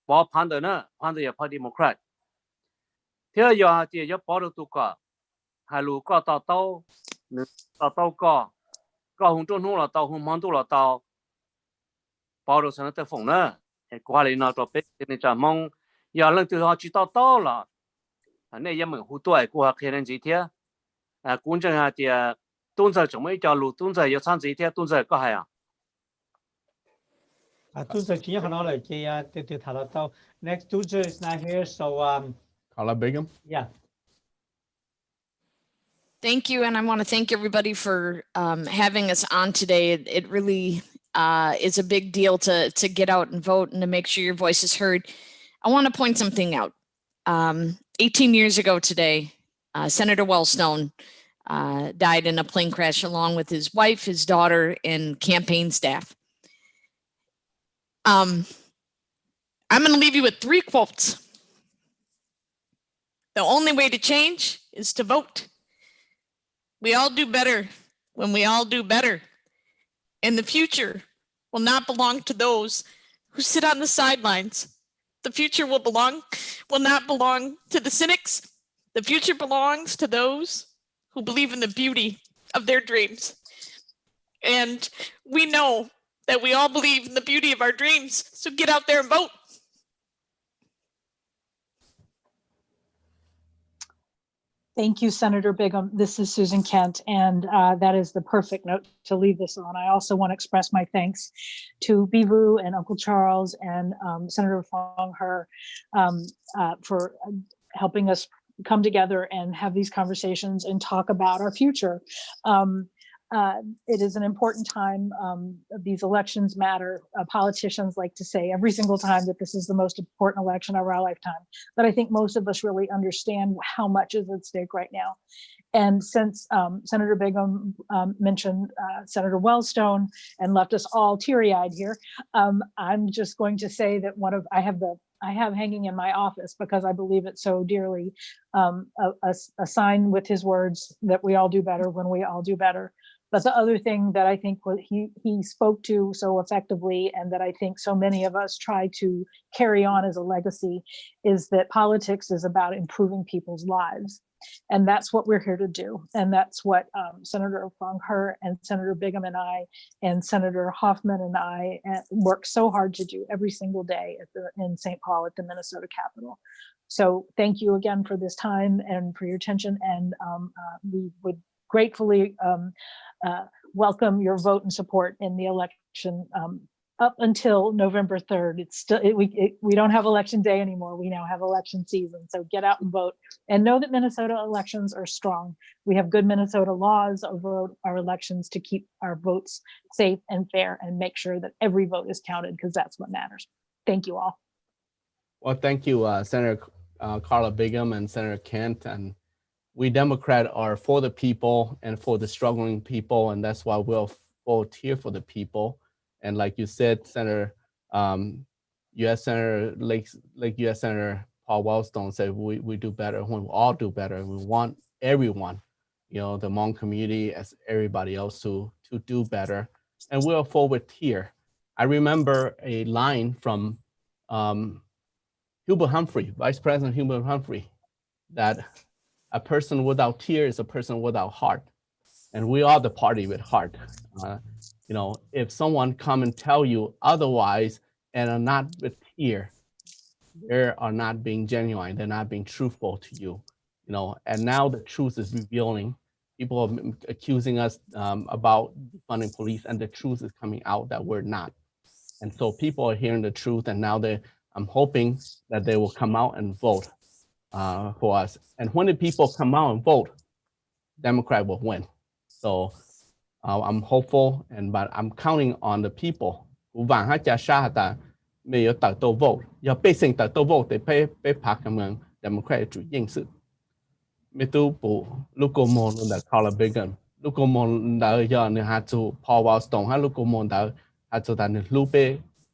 包盘的呢盘的也拍 Democrat 第二要的要包的多个还路个到个红中通了到红忙多了到包的上的风呢qua来那做背的咱们giờ lần từ họ chỉ to là này em mình hú tuổi của họ khi nên gì thế cũng chẳng hạn thì tuần giờ chúng mới cho lũ tuần giờ có sang gì thế tuần giờ có hay tuần giờ chỉ họ nói là cái từ thảo tao next Tuesday is not here so Carla Bigham. Yeah. Thank you, and I want to thank everybody for having us on today. It really is a big deal to get out and vote and to make sure your voice is heard. I want to point something out. 18 years ago today, Senator Wellstone died in a plane crash along with his wife, his daughter, and campaign staff. I'm going to leave you with 3 quotes. The only way to change is to vote. We all do better when we all do better. And the future will not belong to those who sit on the sidelines. The future will not belong to the cynics. The future belongs to those who believe in the beauty of their dreams. And we know that we all believe in the beauty of our dreams. So get out there and vote. Thank you, Senator Bigham. This is Susan Kent, and that is the perfect note to leave this on. I also want to express my thanks to Bivu and Uncle Charles and Senator Fong Her for helping us come together and have these conversations and talk about our future. It is an important time. These elections matter. Politicians like to say every single time that this is the most important election of our lifetime. But I think most of us really understand how much is at stake right now. And since Senator Bigham mentioned Senator Wellstone and left us all teary-eyed here, I'm just going to say that I have hanging in my office because I believe it so dearly, a sign with his words that we all do better when we all do better. But the other thing that I think he spoke to so effectively and that I think so many of us try to carry on as a legacy is that politics is about improving people's lives. And that's what we're here to do. And that's what Senator Fong Her and Senator Bigham and I and Senator Hoffman and I work so hard to do every single day in St. Paul at the Minnesota Capitol. So thank you again for this time and for your attention. And we would gratefully welcome your vote and support in the election up until November 3rd. It's still we don't have election day anymore. We now have election season. So get out and vote and know that Minnesota elections are strong. We have good Minnesota laws over our elections to keep our votes safe and fair and make sure that every vote is counted because that's what matters. Thank you all. Well, thank you, Senator Carla Bigham and Senator Kent. And we Democrats are for the people and for the struggling people, and that's why we'll vote here for the people. And like you said, Senator, U.S. Senator like U.S. Senator Paul Wellstone said, we do better when we all do better. We want everyone, the Hmong community as everybody else to do better, and we'll forward here. I remember a line from Hubert Humphrey, Vice President Hubert Humphrey, that a person without tears is a person without heart. And we are the party with heart. If someone come and tell you otherwise and are not with tear, they are not being genuine. They're not being truthful to you. And now the truth is revealing. people are accusing us about defunding police, and the truth is coming out that we're not. And so people are hearing the truth, and now I'm hoping that they will come out and vote for us. And when the people come out and vote, Democrat will win. So I'm hopeful, but I'm counting on the people who vàng hát cha sa ta没有得到 vote， 要百姓得到 vote 得被拍咁樣 Democrat 主認識。ไม่ตู้ปูลูกโกมอนแต่คาราเบกันลูกโกมอนแต่ยอนเนี่ยหาจูพอวาสตงฮะลูกโกมอนแต่หาจูแต่เนี่ยลูกเป้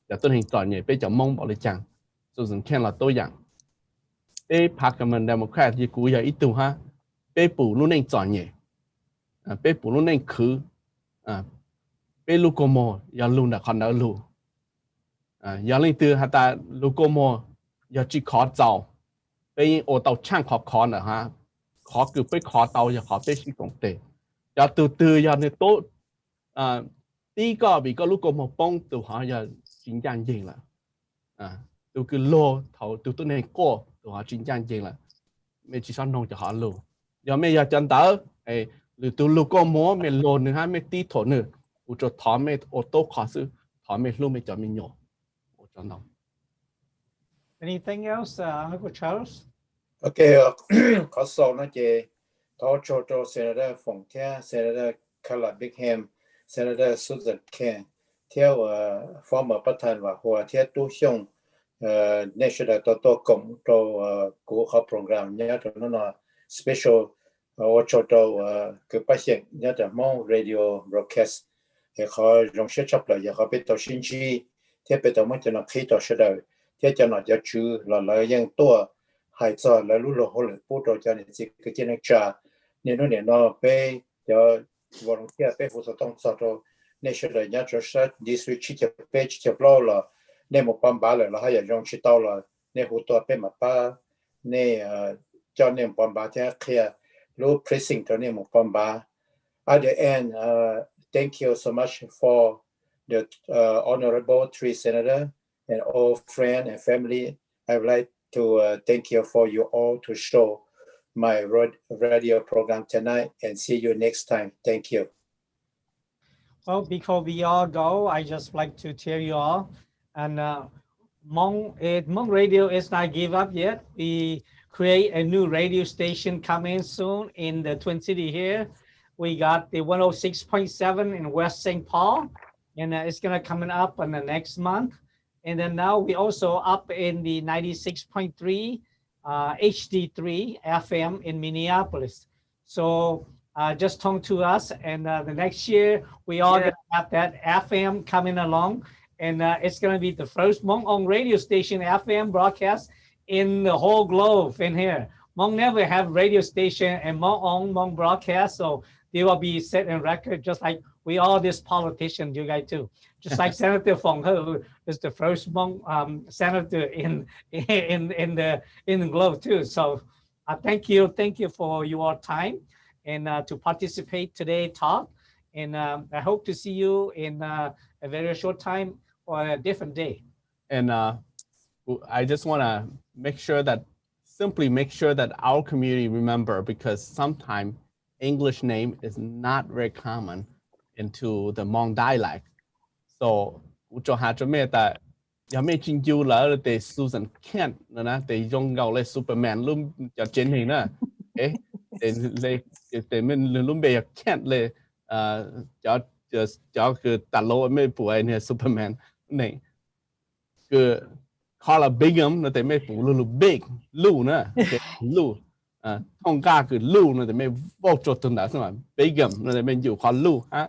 จะต้นหินก่อนเนี่ยเป้จะมองบอกเลยจังส่วนแค่เราตัวอย่างเป้พรรคมัน Democrat ที่กูอยากอีตัวฮะเป้ปูลูกเน่งจอนเนี่ยเป้ปูลูกเน่งคือเป้ลูกโกมอนอย่าลูกแต่คนเดียวลูกอย่าเล่นตัวฮะแต่ลูกโกมอนอย่าจีขอเจ้าเป้โอเตาช่างขอนะฮะkhó cứ phải khó tàu và khó phải sử dụng tiền, và từ giờ này tốt, tí có bị có lúc có một bông từ họ giờ chính trang gì là, từ cứ lô thầu từ tôi này cô từ họ chính trang gì là, mấy chỉ son nông cho họ lô, giờ mấy giờ chân tớ, từ lúc có múa mấy lô nữa ha mấy tí thổ nữa, u cho thọ mấy ô tô khó xử, thọ mấy lúc mấy cho mình nhỏ, u cho nó. Anything else, Uncle Charles? Okay, có số nó chỉ thọ cho Senator Phong Thia, Senator Carla Bingham, Senator Susan Kent, theo formerประธานว่าหัวเทียตู้ช่องnational ตัวกลมตัวกูเขาโปรแกรมเนี่ยตัวนั้น special ว่าตัวคือไปเสียงเนี่ยตัว Hmong Radio broadcast เขาลงเชื่อชับเลยเขาเป็นตัวชินชีเทียเป็นตัวมันจะนับขี้ตัวเชื่อเลยเทียจะนับจะชื่อเรายังตัวหายใจแล้วรู้เราหัวเลยพูดตัวจะเนี่ยสิคือเจนจ่าเนี่ยนู่นเนี่ยนอไปเดี๋ยววันที่ไปผู้สต้องสอบตัวnational เนี่ยจะใช้ district ชิดไปชิดเปล่าละเนี่ยหมู่ปั๊มบ้านเลยเราให้ยองชิดตัวละเนี่ยหัวตัวเป็นมาป้าเนี่ยเจ้าเนี่ยปั๊มบ้านที่เคลียร์รู้ precinct ตัวเนี่ยหมู่ปั๊มบ้าน at the end thank you so much for the honorable three senator and all friends and family. I would like to thank you for you all to show my radio program tonight and see you next time. Thank you. Well, before we all go, I just like to tell you all, and Hmong Radio is not give up yet. We create a new radio station coming soon in the Twin City here. We got the 106.7 in West St. Paul, and it's gonna coming up in the next month. And then now we also up in the 96.3 HD3 FM in Minneapolis. So just talk to us, and the next year we are going to have that FM coming along, and it's going to be the first Hmong radio station FM broadcast in the whole globe in here. Hmong never have radio station and Hmong broadcast, so they will be set in record just like we all this politician, you guys too. Just like Senator Phong He, who is the first Hmong senator in the globe too. So thank you for your time and to participate today talk. And I hope to see you in a very short time or a different day. And I just want to make sure that our community remember, because sometimes English name is not very common into the Hmong dialect. So, cho hà cho mẹ ta, nhà mẹ chính yêu là để Susan Kent nữa, để dùng gạo lấy Superman luôn cho trên hình nữa, để mình luôn bây giờ Kent lấy cho cái tạt lô mấy phụ anh này Superman này, cái Carla Bingham nó để mấy phụ luôn big lu nữa, lu, thông ca cái lu nó để mấy vô cho tuần đã xong rồi Bingham nó để mình dùng khó lu ha.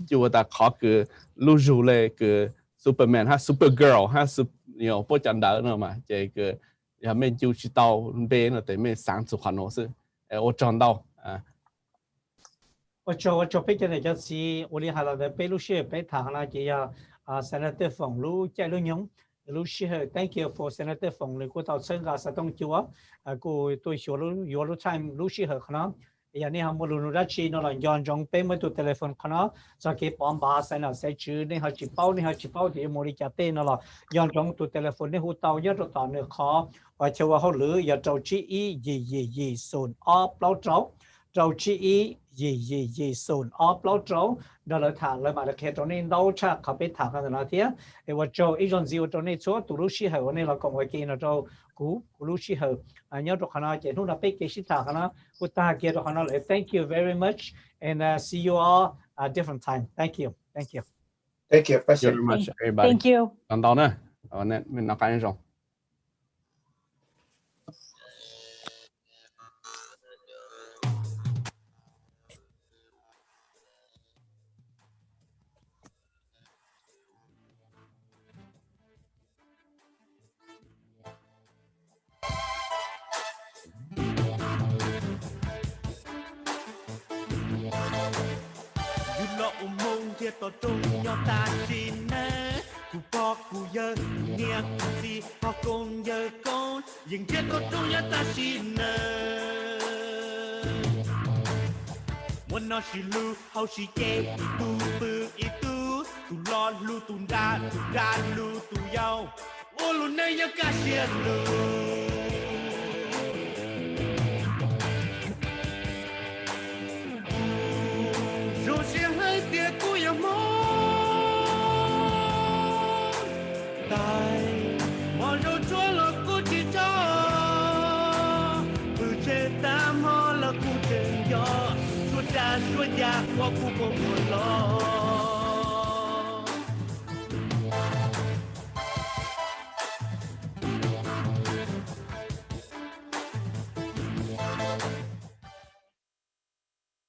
Dù ta khó cứ lưu dù lệ cứ Superman ha, Supergirl ha, bố chẳng đỡ nữa mà chạy cứ mình chú chỉ tao bên nó tới mình sáng chủ khoản nó sự ở trong đâu ở chỗ bây giờ này cho chị ở đây là về bên lúc xưa bên thằng là chị Senator Phong lưu chạy lưu nhúng lúc xưa thank you for Senator Phong lưu của tao sơn gà sa tông chúa của tôi số lưu time lúc xưa nó giờ này họ muốn ra chi nó là dọn dọn bên mấy tụ telephone của nó, sau khi bấm ba sai nó sẽ chữ này họ chỉ bao thì mua đi trả tiền nó là dọn dọn tụ telephone này hút tàu nhất rồi tàu nữa khó và cho họ lựa giờ trâu chi gì sồn off lâu trâu trâu chi ý gì sùn óp lâu trâu đó là thả lại mà là khi trâu nên đâu chắcเขาไปถามกันแล้วที่ไอ้ว่าtrâuอีจอนซิวtrâu nên chúa tụi lúc xí hởวันนี้เราcòn phải kia là trâu cú lúc xí hở nhớ được khả năng chỉ lúc nào biết cái xí thả khả năng của ta kia được khả năng lại thank you very much and see you all at different time thank you Thank you, Thank you President. very much, everybody. Thank you. Còn tao nữa, nên mình nói cái rồi. chia tổ trung nhau ta xin nè cụ bò cụ dơ nghe cụ si họ con dơ con dừng chia tổ trung nhau ta xin nè muốn nó xì lu hậu xì chê tu bự tu lo lu tu ra lu tu yao ô lu này nhau cả xiên lu tai mòn đâu chúa là cô chỉ cho từ trên tam ho là cô trên gió chúa cha chúa già qua cô không buồn lo